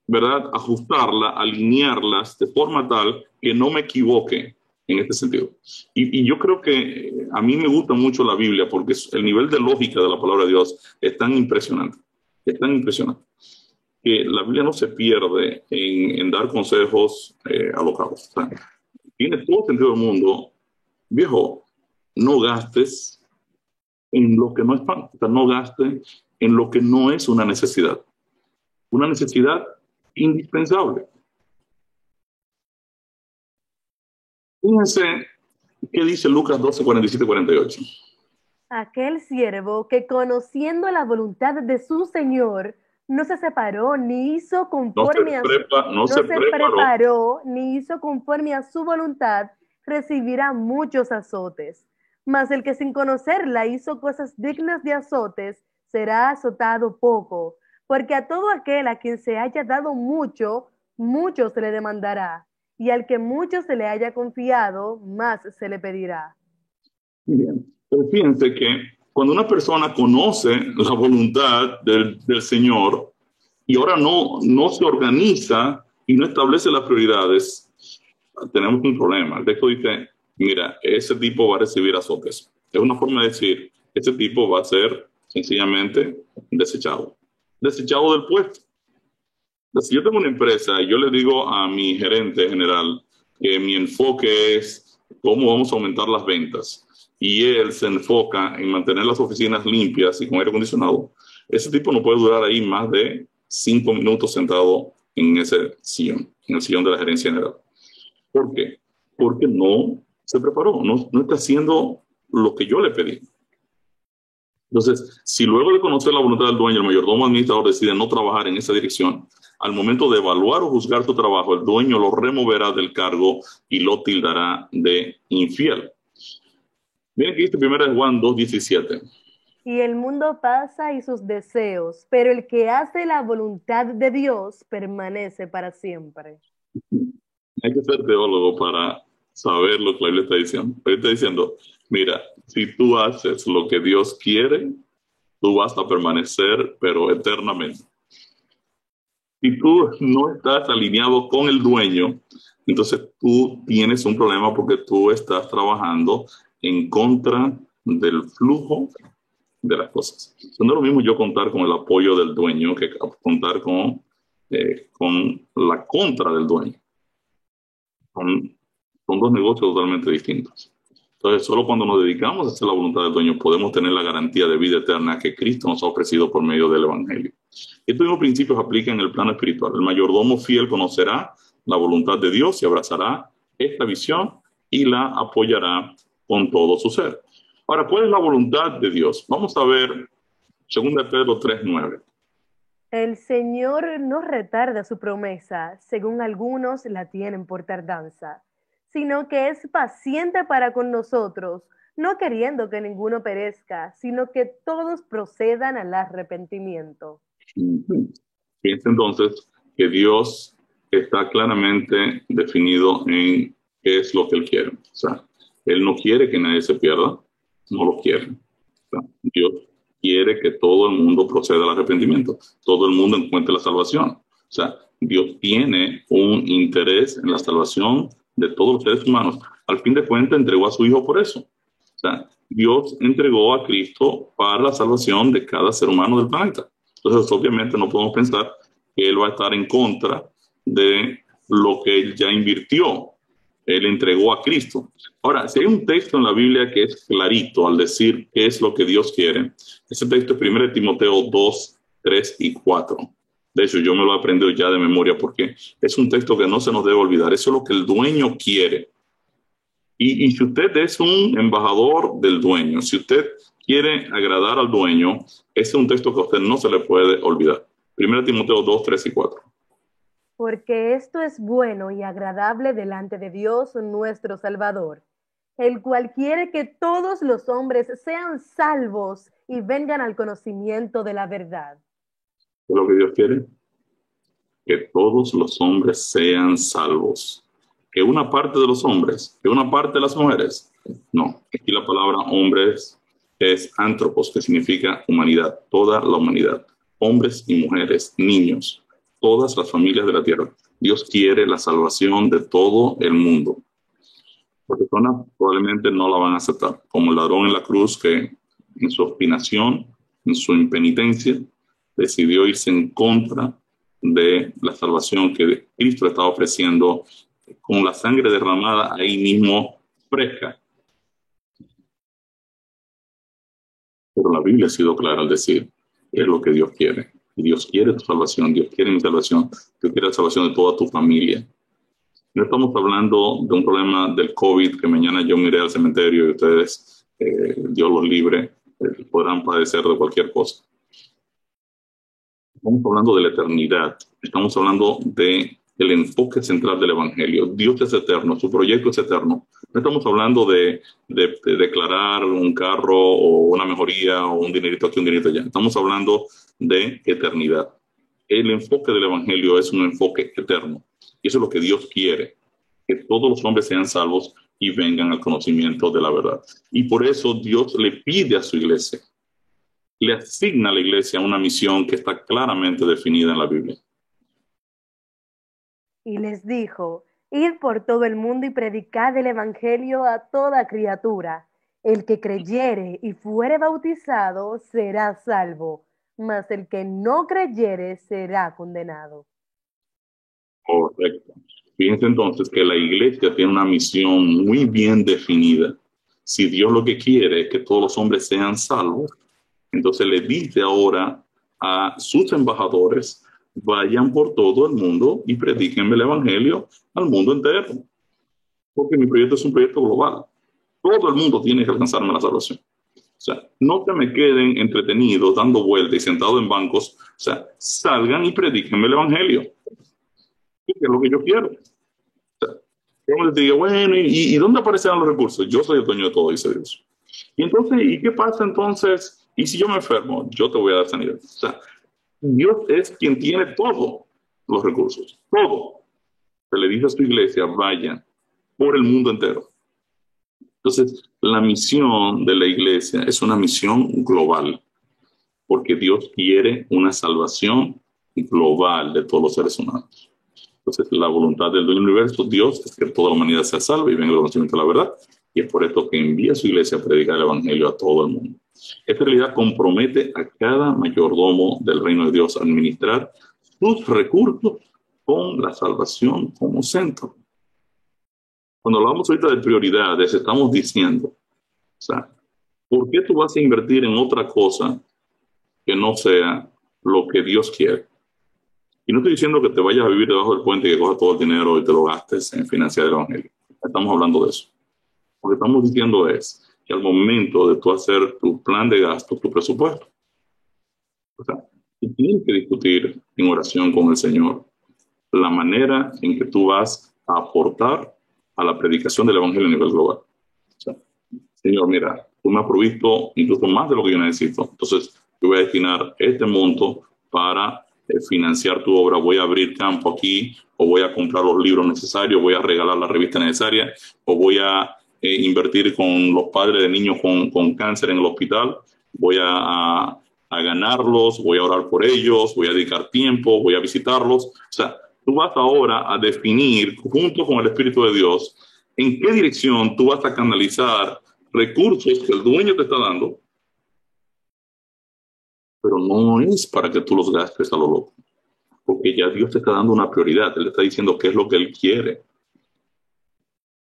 ¿verdad?, ajustarla, alinearlas de forma tal que no me equivoque en este sentido. Y yo creo que a mí me gusta mucho la Biblia porque el nivel de lógica de la palabra de Dios es tan impresionante, que la Biblia no se pierde en dar consejos alocados. O sea, tiene todo el sentido del mundo. Viejo, no gastes en lo que no es pan, o sea, no gastes en lo que no es una necesidad indispensable. Fíjense qué dice Lucas 12, 47, 48. Aquel siervo que conociendo la voluntad de su señor, no se separó ni hizo conforme a su, No no se se preparó. preparó ni hizo conforme a su voluntad, recibirá muchos azotes. Mas el que sin conocerla hizo cosas dignas de azotes, será azotado poco, porque a todo aquel a quien se haya dado mucho, mucho se le demandará, y al que mucho se le haya confiado, más se le pedirá. Bien. Pero fíjense que cuando una persona conoce la voluntad del Señor y ahora no se organiza y no establece las prioridades, tenemos un problema. El texto dice, mira, ese tipo va a recibir azotes. Es una forma de decir, ese tipo va a ser sencillamente desechado. Desechado del puesto. Si yo tengo una empresa y yo le digo a mi gerente general que mi enfoque es cómo vamos a aumentar las ventas y él se enfoca en mantener las oficinas limpias y con aire acondicionado, ese tipo no puede durar ahí más de 5 minutos sentado en ese sillón, en el sillón de la gerencia general. ¿Por qué? Porque no se preparó, no está haciendo lo que yo le pedí. Entonces, si luego de conocer la voluntad del dueño, el mayordomo administrador decide no trabajar en esa dirección, al momento de evaluar o juzgar tu trabajo, el dueño lo removerá del cargo y lo tildará de infiel. Miren que dice 1 Juan 2:17. Y el mundo pasa y sus deseos, pero el que hace la voluntad de Dios permanece para siempre. Hay que ser teólogo para saber lo que la Biblia está diciendo. La Biblia está diciendo, mira, si tú haces lo que Dios quiere, tú vas a permanecer, pero eternamente. Si tú no estás alineado con el dueño, entonces tú tienes un problema porque tú estás trabajando en contra del flujo de las cosas. No es lo mismo yo contar con el apoyo del dueño que contar con la contra del dueño. Son dos negocios totalmente distintos. Entonces, solo cuando nos dedicamos a hacer la voluntad del dueño podemos tener la garantía de vida eterna que Cristo nos ha ofrecido por medio del Evangelio. Estos mismos principios aplican en el plano espiritual. El mayordomo fiel conocerá la voluntad de Dios y abrazará esta visión y la apoyará con todo su ser. Ahora, ¿cuál es la voluntad de Dios? Vamos a ver 2 Pedro 3:9. El Señor no retarda su promesa, según algunos la tienen por tardanza, sino que es paciente para con nosotros, no queriendo que ninguno perezca, sino que todos procedan al arrepentimiento. Piensa entonces que Dios está claramente definido en qué es lo que Él quiere. O sea, Él no quiere que nadie se pierda, no lo quiere. O sea, Dios quiere que todo el mundo proceda al arrepentimiento, todo el mundo encuentre la salvación. O sea, Dios tiene un interés en la salvación de todos los seres humanos. Al fin de cuentas, entregó a su Hijo por eso. O sea, Dios entregó a Cristo para la salvación de cada ser humano del planeta. Entonces, obviamente, no podemos pensar que Él va a estar en contra de lo que Él ya invirtió. Él entregó a Cristo. Ahora, si hay un texto en la Biblia que es clarito al decir qué es lo que Dios quiere, ese texto es 1 Timoteo 2, 3 y 4. De hecho, yo me lo he aprendido ya de memoria porque es un texto que no se nos debe olvidar. Eso es lo que el dueño quiere. Y si usted es un embajador del dueño, si usted quiere agradar al dueño, ese es un texto que a usted no se le puede olvidar. 1 Timoteo 2, 3 y 4. Porque esto es bueno y agradable delante de Dios nuestro Salvador, el cual quiere que todos los hombres sean salvos y vengan al conocimiento de la verdad. ¿Qué es lo que Dios quiere? Que todos los hombres sean salvos. Que una parte de los hombres, que una parte de las mujeres. No, aquí la palabra hombres es antropos, que significa humanidad, toda la humanidad. Hombres y mujeres, niños, todas las familias de la tierra. Dios quiere la salvación de todo el mundo. Las personas probablemente no la van a aceptar, como el ladrón en la cruz que en su obstinación, en su impenitencia, decidió irse en contra de la salvación que Cristo le estaba ofreciendo con la sangre derramada ahí mismo fresca. Pero la Biblia ha sido clara al decir que es lo que Dios quiere. Y Dios quiere tu salvación, Dios quiere mi salvación, Dios quiere la salvación de toda tu familia. No estamos hablando de un problema del COVID, que mañana yo me iré al cementerio y ustedes, Dios los libre, podrán padecer de cualquier cosa. Estamos hablando de la eternidad, estamos hablando del enfoque central del Evangelio. Dios es eterno, su proyecto es eterno. No estamos hablando de declarar un carro o una mejoría o un dinerito aquí, un dinerito allá. Estamos hablando de eternidad. El enfoque del Evangelio es un enfoque eterno. Y eso es lo que Dios quiere, que todos los hombres sean salvos y vengan al conocimiento de la verdad. Y por eso Dios le pide a su iglesia, le asigna a la iglesia una misión que está claramente definida en la Biblia. Y les dijo, id por todo el mundo y predicad el evangelio a toda criatura. El que creyere y fuere bautizado será salvo, mas el que no creyere será condenado. Correcto. Fíjense entonces que la iglesia tiene una misión muy bien definida. Si Dios lo que quiere es que todos los hombres sean salvos, entonces le dice ahora a sus embajadores, vayan por todo el mundo y prediquen el evangelio al mundo entero. Porque mi proyecto es un proyecto global. Todo el mundo tiene que alcanzarme la salvación. O sea, no que me queden entretenidos, dando vueltas y sentados en bancos. O sea, salgan y predíquenme el evangelio. Que es lo que yo quiero. O sea, yo les digo, bueno, ¿y dónde aparecerán los recursos? Yo soy el dueño de todo, dice Dios. Y entonces, ¿y qué pasa entonces? ¿Y si yo me enfermo? Yo te voy a dar sanidad. O sea, Dios es quien tiene todos los recursos, todo. Se le dice a su iglesia, vayan por el mundo entero. Entonces, la misión de la iglesia es una misión global, porque Dios quiere una salvación global de todos los seres humanos. Entonces, la voluntad del universo, Dios, es que toda la humanidad sea salva y venga el conocimiento de la verdad. Y es por esto que envía a su iglesia a predicar el evangelio a todo el mundo. Esta realidad compromete a cada mayordomo del reino de Dios a administrar sus recursos con la salvación como centro. Cuando hablamos ahorita de prioridades, estamos diciendo, o sea, ¿por qué tú vas a invertir en otra cosa que no sea lo que Dios quiere? Y no estoy diciendo que te vayas a vivir debajo del puente y que cojas todo el dinero y te lo gastes en financiar el evangelio. Estamos hablando de eso. Lo que estamos diciendo es que al momento de tú hacer tu plan de gasto, tu presupuesto, o sea, tú tienes que discutir en oración con el Señor la manera en que tú vas a aportar a la predicación del evangelio a nivel global. O sea, Señor, mira, tú me has provisto incluso más de lo que yo necesito. Entonces, yo voy a destinar este monto para financiar tu obra. Voy a abrir campo aquí, o voy a comprar los libros necesarios, voy a regalar la revista necesaria, o voy a invertir con los padres de niños con cáncer en el hospital. Voy a ganarlos, voy a orar por ellos, voy a dedicar tiempo, voy a visitarlos. O sea, tú vas ahora a definir, junto con el Espíritu de Dios, en qué dirección tú vas a canalizar recursos que el dueño te está dando, pero no es para que tú los gastes a lo loco, porque ya Dios te está dando una prioridad. Él te está diciendo qué es lo que Él quiere.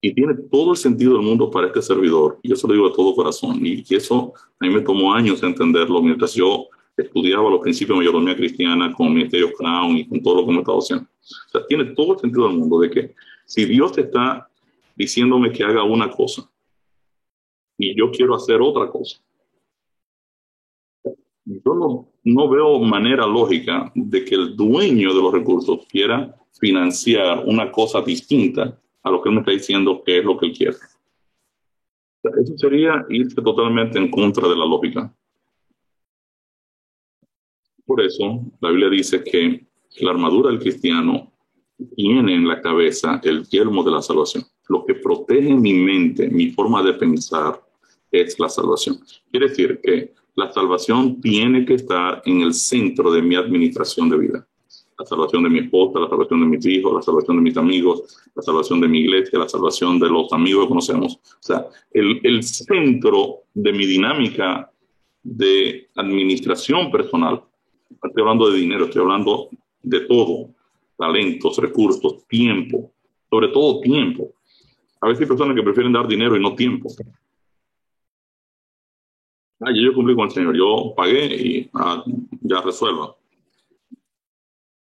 Y tiene todo el sentido del mundo para este servidor. Y yo se lo digo de todo corazón. Y eso a mí me tomó años entenderlo mientras yo estudiaba los principios de mayordomía cristiana con Ministerio Crown y con todo lo que me he estado haciendo. O sea, tiene todo el sentido del mundo de que si Dios te está diciéndome que haga una cosa y yo quiero hacer otra cosa, yo no veo manera lógica de que el dueño de los recursos quiera financiar una cosa distinta a lo que él me está diciendo que es lo que él quiere. Eso sería irse totalmente en contra de la lógica. Por eso, la Biblia dice que la armadura del cristiano tiene en la cabeza el yelmo de la salvación. Lo que protege mi mente, mi forma de pensar, es la salvación. Quiere decir que la salvación tiene que estar en el centro de mi administración de vida. La salvación de mi esposa, la salvación de mis hijos, la salvación de mis amigos, la salvación de mi iglesia, la salvación de los amigos que conocemos. O sea, el centro de mi dinámica de administración personal. Estoy hablando de dinero, estoy hablando de todo. Talentos, recursos, tiempo. Sobre todo tiempo. A veces hay personas que prefieren dar dinero y no tiempo. Yo cumplí con el Señor, yo pagué y ya resuelva.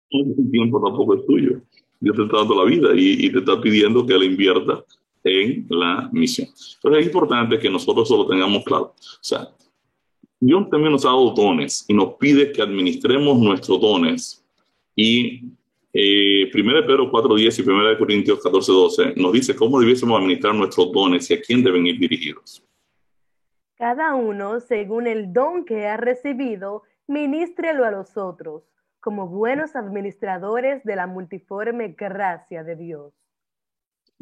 El tiempo tampoco es tuyo. Dios te está dando la vida y te está pidiendo que la invierta en la misión. Entonces es importante que nosotros eso lo tengamos claro. O sea, Dios también nos ha dado dones y nos pide que administremos nuestros dones. Y 1 Pedro 4:10 y 1 Corintios 14:12 nos dice cómo debiésemos administrar nuestros dones y a quién deben ir dirigidos. Cada uno, según el don que ha recibido, ministrelo a los otros, como buenos administradores de la multiforme gracia de Dios.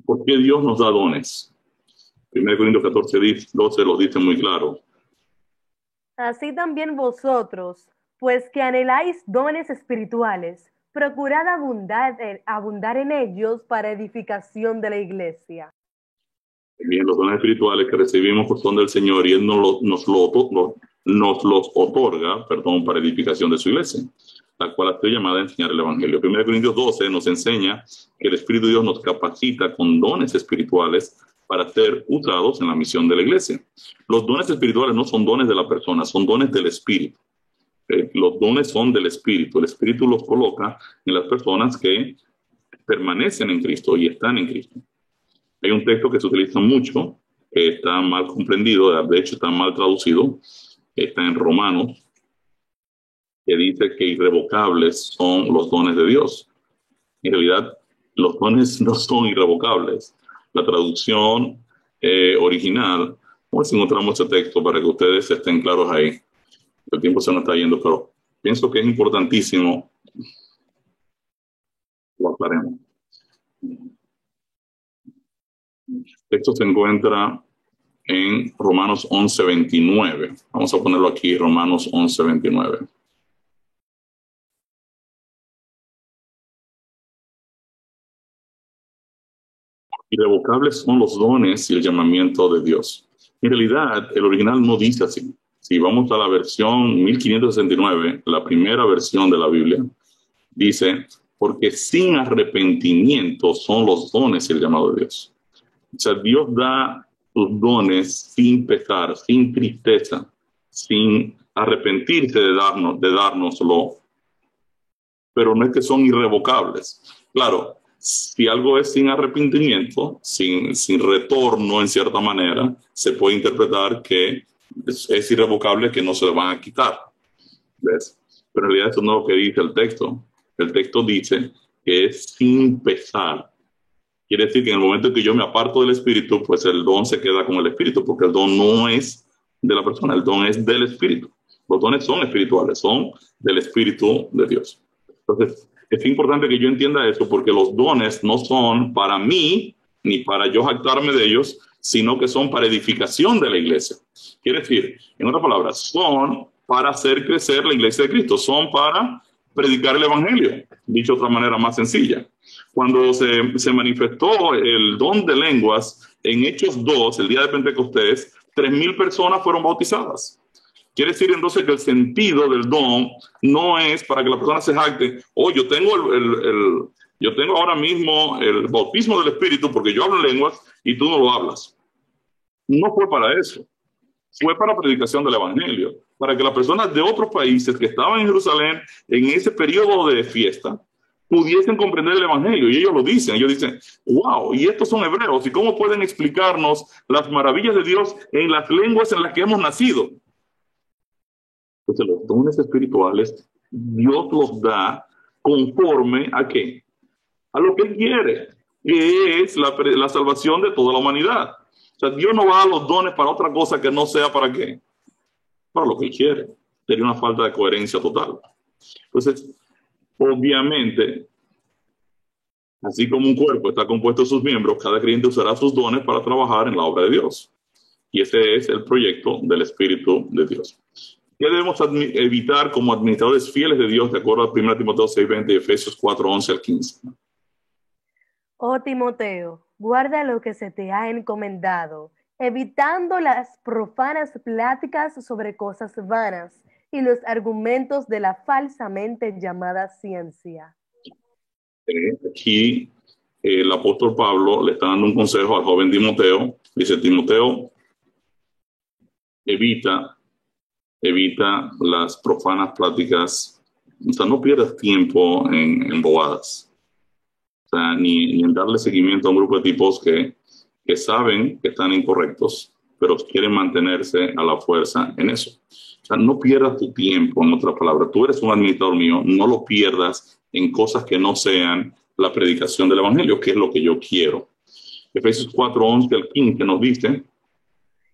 ¿Por qué Dios nos da dones? 1 Corintios 14:12 lo dice muy claro. Así también vosotros, pues que anheláis dones espirituales, procurad abundar en ellos para edificación de la iglesia. Bien, los dones espirituales que recibimos por son del Señor y Él nos los otorga, para edificación de su iglesia, la cual estoy llamada a enseñar el Evangelio. 1 Corintios 12 nos enseña que el Espíritu de Dios nos capacita con dones espirituales para ser usados en la misión de la iglesia. Los dones espirituales no son dones de la persona, son dones del Espíritu. Los dones son del Espíritu. El Espíritu los coloca en las personas que permanecen en Cristo y están en Cristo. Hay un texto que se utiliza mucho, que está mal comprendido, de hecho está mal traducido, está en Romanos, que dice que irrevocables son los dones de Dios. En realidad, los dones no son irrevocables. La traducción original, vamos a ver si encontramos ese texto para que ustedes estén claros ahí. El tiempo se nos está yendo, pero pienso que es importantísimo. Lo aclaremos. Esto se encuentra en Romanos 11:29. Vamos a ponerlo aquí, Romanos 11:29. Irrevocables son los dones y el llamamiento de Dios. En realidad, el original no dice así. Si vamos a la versión 1569, la primera versión de la Biblia, dice, porque sin arrepentimiento son los dones y el llamado de Dios. O sea, Dios da sus dones sin pesar, sin tristeza, sin arrepentirse de dárnoslo. Pero no es que son irrevocables. Claro, si algo es sin arrepentimiento, sin retorno en cierta manera, se puede interpretar que es irrevocable, que no se le van a quitar. ¿Ves? Pero en realidad eso no es lo que dice el texto. El texto dice que es sin pesar. Quiere decir que en el momento en que yo me aparto del Espíritu, pues el don se queda con el Espíritu, porque el don no es de la persona, el don es del Espíritu. Los dones son espirituales, son del Espíritu de Dios. Entonces, es importante que yo entienda eso, porque los dones no son para mí, ni para yo jactarme de ellos, sino que son para edificación de la iglesia. Quiere decir, en otras palabras, son para hacer crecer la iglesia de Cristo, son para predicar el evangelio, dicho de otra manera más sencilla. Cuando se manifestó el don de lenguas en Hechos 2, el día de Pentecostés, 3,000 personas fueron bautizadas. Quiere decir entonces que el sentido del don no es para que la persona se jacte, yo tengo ahora mismo el bautismo del Espíritu porque yo hablo en lenguas y tú no lo hablas. No fue para eso. Fue para predicación del evangelio, para que las personas de otros países que estaban en Jerusalén en ese periodo de fiesta pudiesen comprender el evangelio. Y ellos lo dicen, wow, y estos son hebreos, ¿y cómo pueden explicarnos las maravillas de Dios en las lenguas en las que hemos nacido? Entonces los dones espirituales Dios los da conforme ¿a qué? A lo que Él quiere, que es la salvación de toda la humanidad. O sea, Dios no va a dar los dones para otra cosa que no sea para qué. Para lo que Él quiere. Sería una falta de coherencia total. Entonces, obviamente, así como un cuerpo está compuesto de sus miembros, cada creyente usará sus dones para trabajar en la obra de Dios. Y ese es el proyecto del Espíritu de Dios. ¿Qué debemos evitar como administradores fieles de Dios de acuerdo a 1 Timoteo 6:20 y Efesios 4:11 al 15? Oh Timoteo, guarda lo que se te ha encomendado, evitando las profanas pláticas sobre cosas vanas y los argumentos de la falsamente llamada ciencia. Aquí el apóstol Pablo le está dando un consejo al joven Timoteo. Dice: Timoteo, evita las profanas pláticas. O sea, no pierdas tiempo en bobadas. O sea, ni en darle seguimiento a un grupo de tipos que saben que están incorrectos, pero quieren mantenerse a la fuerza en eso. O sea, no pierdas tu tiempo, en otras palabras. Tú eres un administrador mío, no lo pierdas en cosas que no sean la predicación del evangelio, que es lo que yo quiero. Efesios 4:11 al 15 nos dice: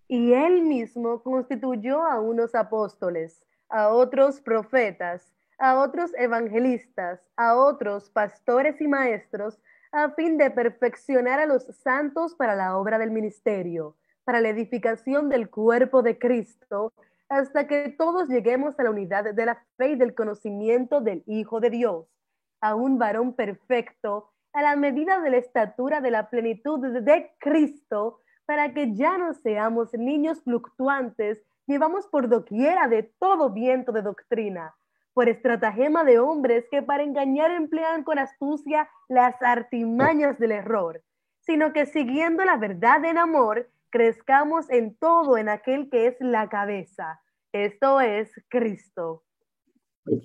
y Él mismo constituyó a unos apóstoles, a otros profetas, a otros evangelistas, a otros pastores y maestros, a fin de perfeccionar a los santos para la obra del ministerio, para la edificación del cuerpo de Cristo, hasta que todos lleguemos a la unidad de la fe y del conocimiento del Hijo de Dios, a un varón perfecto, a la medida de la estatura de la plenitud de Cristo, para que ya no seamos niños fluctuantes, llevamos por doquiera de todo viento de doctrina, por estratagema de hombres que para engañar emplean con astucia las artimañas del error, sino que siguiendo la verdad en amor, crezcamos en todo en aquel que es la cabeza, esto es Cristo.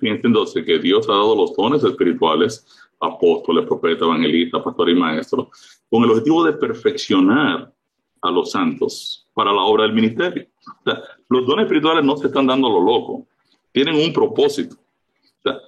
Fíjense entonces que Dios ha dado los dones espirituales, apóstoles, profetas, evangelistas, pastores y maestros, con el objetivo de perfeccionar a los santos para la obra del ministerio. O sea, los dones espirituales no se están dando a lo loco, tienen un propósito. O sea,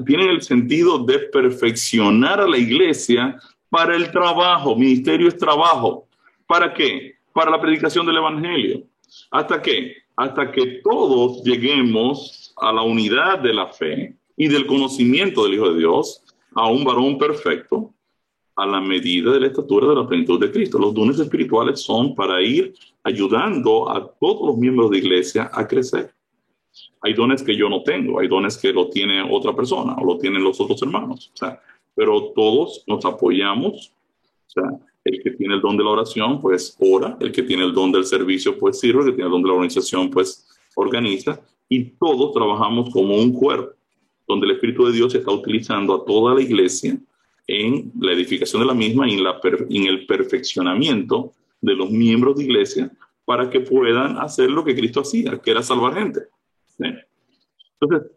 tienen el sentido de perfeccionar a la iglesia para el trabajo. Ministerio es trabajo. ¿Para qué? Para la predicación del evangelio. ¿Hasta qué? Hasta que todos lleguemos a la unidad de la fe y del conocimiento del Hijo de Dios, a un varón perfecto, a la medida de la estatura de la plenitud de Cristo. Los dones espirituales son para ir ayudando a todos los miembros de iglesia a crecer. Hay dones que yo no tengo, hay dones que lo tiene otra persona o lo tienen los otros hermanos. O sea, pero todos nos apoyamos. O sea, el que tiene el don de la oración, pues ora. El que tiene el don del servicio, pues sirve. El que tiene el don de la organización, pues organiza. Y todos trabajamos como un cuerpo, donde el Espíritu de Dios está utilizando a toda la iglesia en la edificación de la misma y en el perfeccionamiento de los miembros de iglesia para que puedan hacer lo que Cristo hacía, que era salvar gente. ¿Sí? Entonces,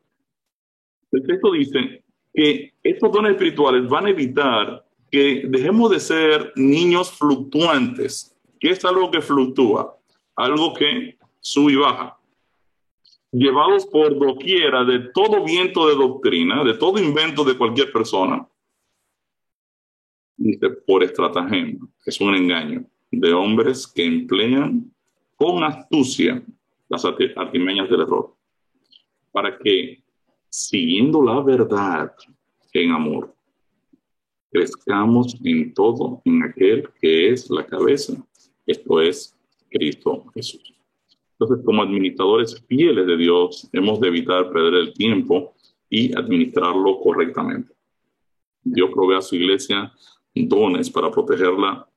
el texto dice que estos dones espirituales van a evitar que dejemos de ser niños fluctuantes. ¿Qué es algo que fluctúa? Algo que sube y baja. Llevados por doquiera de todo viento de doctrina, de todo invento de cualquier persona, dice, por estratagema, es un engaño de hombres que emplean con astucia las artimañas del error, para que, siguiendo la verdad en amor, crezcamos en todo en aquel que es la cabeza, esto es Cristo Jesús. Entonces, como administradores fieles de Dios, hemos de evitar perder el tiempo y administrarlo correctamente. Dios provee a su iglesia dones para protegerla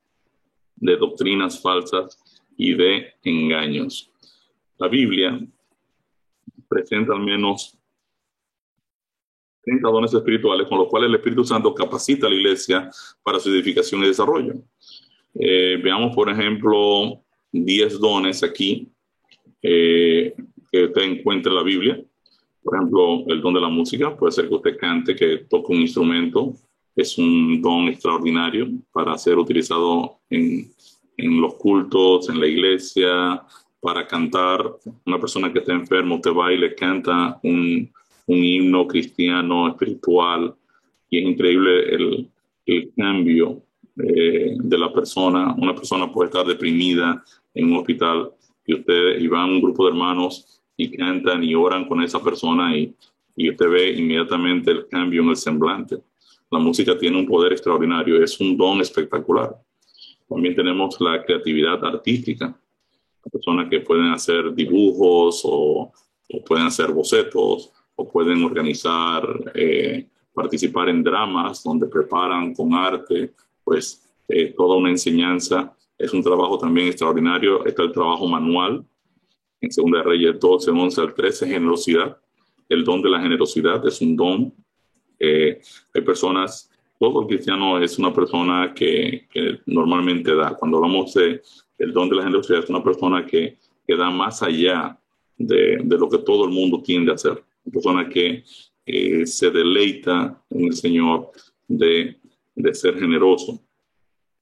de doctrinas falsas y de engaños. La Biblia presenta al menos 30 dones espirituales con los cuales el Espíritu Santo capacita a la iglesia para su edificación y desarrollo. Veamos, por ejemplo, 10 dones aquí que usted encuentre en la Biblia. Por ejemplo, el don de la música, puede ser que usted cante, que toque un instrumento. Es un don extraordinario para ser utilizado en los cultos, en la iglesia, para cantar. Una persona que está enferma, usted va y le canta un himno cristiano, espiritual, y es increíble el cambio de la persona. Una persona puede estar deprimida en un hospital y van un grupo de hermanos y cantan y oran con esa persona y usted ve inmediatamente el cambio en el semblante. La música tiene un poder extraordinario, es un don espectacular. También tenemos la creatividad artística, personas que pueden hacer dibujos o pueden hacer bocetos o pueden organizar, participar en dramas donde preparan con arte, pues toda una enseñanza. Es un trabajo también extraordinario. Está el trabajo manual, en 2 Reyes 12, 11 al 13, generosidad. El don de la generosidad es un don. Hay personas, todo cristiano es una persona que normalmente da. Cuando hablamos del don de la generosidad, es una persona que da más allá de lo que todo el mundo tiende a hacer. Una persona que se deleita en el Señor de ser generoso.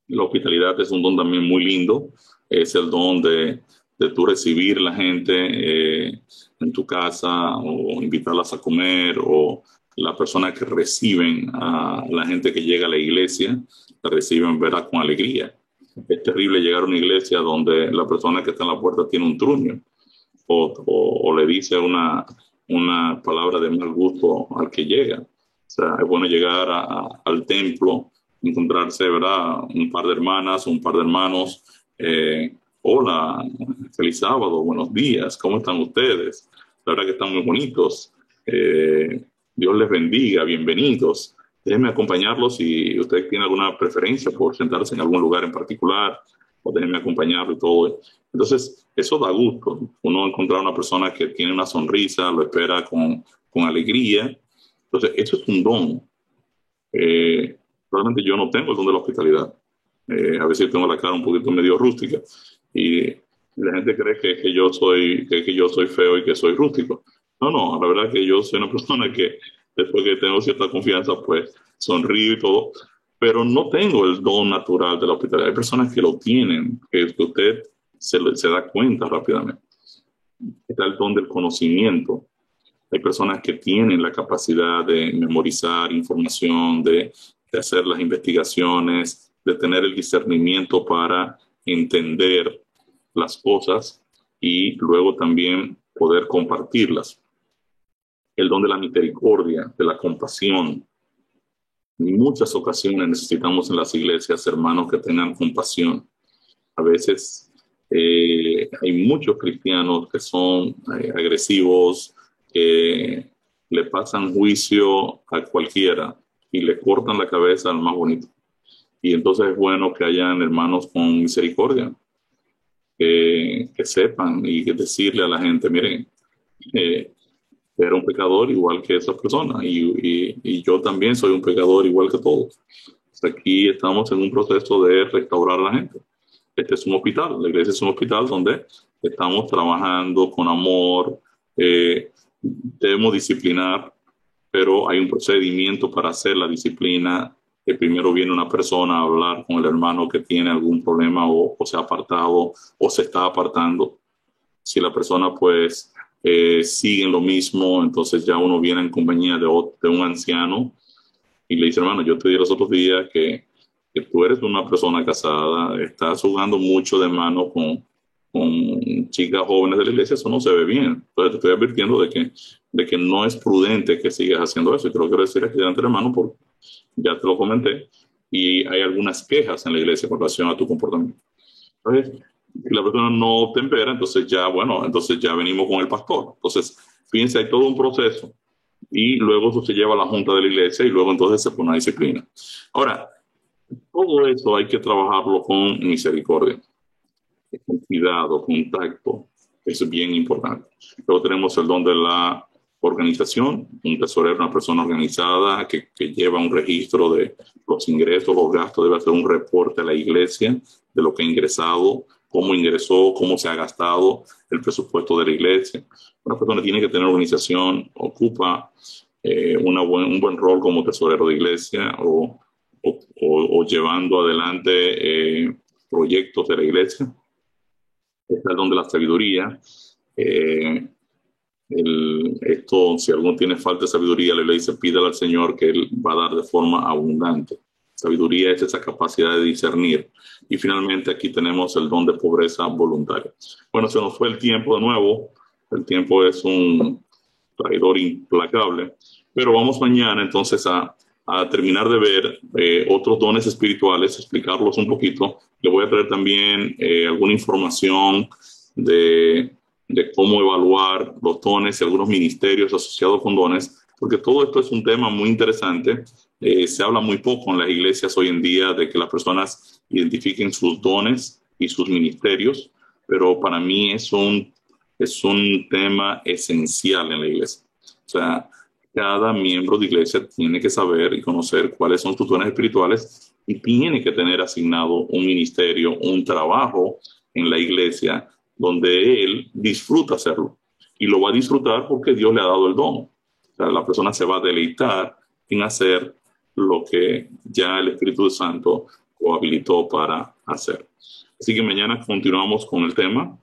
La hospitalidad es un don también muy lindo. Es el don de tú recibir a la gente en tu casa o invitarlas a comer, o la persona que reciben a la gente que llega a la iglesia, la reciben, ¿verdad?, con alegría. Es terrible llegar a una iglesia donde la persona que está en la puerta tiene un truño o le dice una palabra de mal gusto al que llega. O sea, es bueno llegar al templo, encontrarse, ¿verdad?, un par de hermanas, un par de hermanos. Hola, feliz sábado, buenos días, ¿cómo están ustedes? La verdad que están muy bonitos. Dios les bendiga, bienvenidos. Déjenme acompañarlos si usted tiene alguna preferencia por sentarse en algún lugar en particular, o déjenme acompañarlo y todo. Entonces, eso da gusto. Uno encontrar a una persona que tiene una sonrisa, lo espera con alegría. Entonces, eso es un don. Realmente yo no tengo el don de la hospitalidad. A veces tengo la cara un poquito medio rústica y la gente cree que yo soy feo y que soy rústico. No, la verdad es que yo soy una persona que después que tengo cierta confianza, pues sonrío y todo, pero no tengo el don natural de la hospitalidad. Hay personas que lo tienen, que usted se da cuenta rápidamente. Está el don del conocimiento. Hay personas que tienen la capacidad de memorizar información, de hacer las investigaciones, de tener el discernimiento para entender las cosas y luego también poder compartirlas. El don de la misericordia, de la compasión. En muchas ocasiones necesitamos en las iglesias hermanos que tengan compasión. A veces hay muchos cristianos que son agresivos, que le pasan juicio a cualquiera y le cortan la cabeza al más bonito. Y entonces es bueno que hayan hermanos con misericordia, que sepan y que decirle a la gente, miren, era un pecador igual que esa persona y yo también soy un pecador igual que todos. Aquí estamos en un proceso de restaurar a la gente. Este es un hospital, la iglesia es un hospital donde estamos trabajando con amor, debemos disciplinar, pero hay un procedimiento para hacer la disciplina, que primero viene una persona a hablar con el hermano que tiene algún problema o se ha apartado o se está apartando. Si la persona pues sigue en lo mismo, entonces ya uno viene en compañía de un anciano y le dice, hermano, yo te dije los otros días que que tú eres una persona casada, estás jugando mucho de mano con chicas jóvenes de la iglesia, eso no se ve bien. Entonces te estoy advirtiendo de que no es prudente que sigas haciendo eso. Y te lo quiero decir aquí delante de hermano porque ya te lo comenté. Y hay algunas quejas en la iglesia con relación a tu comportamiento. Entonces, si la persona no tempera, entonces ya, bueno, entonces ya venimos con el pastor. Entonces, fíjense, hay todo un proceso y luego eso se lleva a la junta de la iglesia y luego entonces se pone una disciplina. Ahora, todo eso hay que trabajarlo con misericordia, con cuidado, con tacto. Eso es bien importante. Luego tenemos el don de la organización, un tesorero, una persona organizada que lleva un registro de los ingresos, los gastos, debe hacer un reporte a la iglesia de lo que ha ingresado, cómo ingresó, cómo se ha gastado el presupuesto de la iglesia. Una persona tiene que tener organización, ocupa un buen rol como tesorero de iglesia o llevando adelante proyectos de la iglesia. Está el don de la sabiduría. Eh, si alguno tiene falta de sabiduría, le dice, pídale al Señor que Él va a dar de forma abundante. Sabiduría es esa capacidad de discernir. Y finalmente aquí tenemos el don de pobreza voluntaria. Bueno, se nos fue el tiempo de nuevo. El tiempo es un traidor implacable. Pero vamos mañana entonces a terminar de ver otros dones espirituales, explicarlos un poquito. Le voy a traer también alguna información de cómo evaluar los dones y algunos ministerios asociados con dones, porque todo esto es un tema muy interesante. Se habla muy poco en las iglesias hoy en día de que las personas identifiquen sus dones y sus ministerios, pero para mí es un tema esencial en la iglesia. O sea, cada miembro de iglesia tiene que saber y conocer cuáles son sus dones espirituales y tiene que tener asignado un ministerio, un trabajo en la iglesia donde él disfruta hacerlo. Y lo va a disfrutar porque Dios le ha dado el don. O sea, la persona se va a deleitar en hacer lo que ya el Espíritu Santo lo habilitó para hacer. Así que mañana continuamos con el tema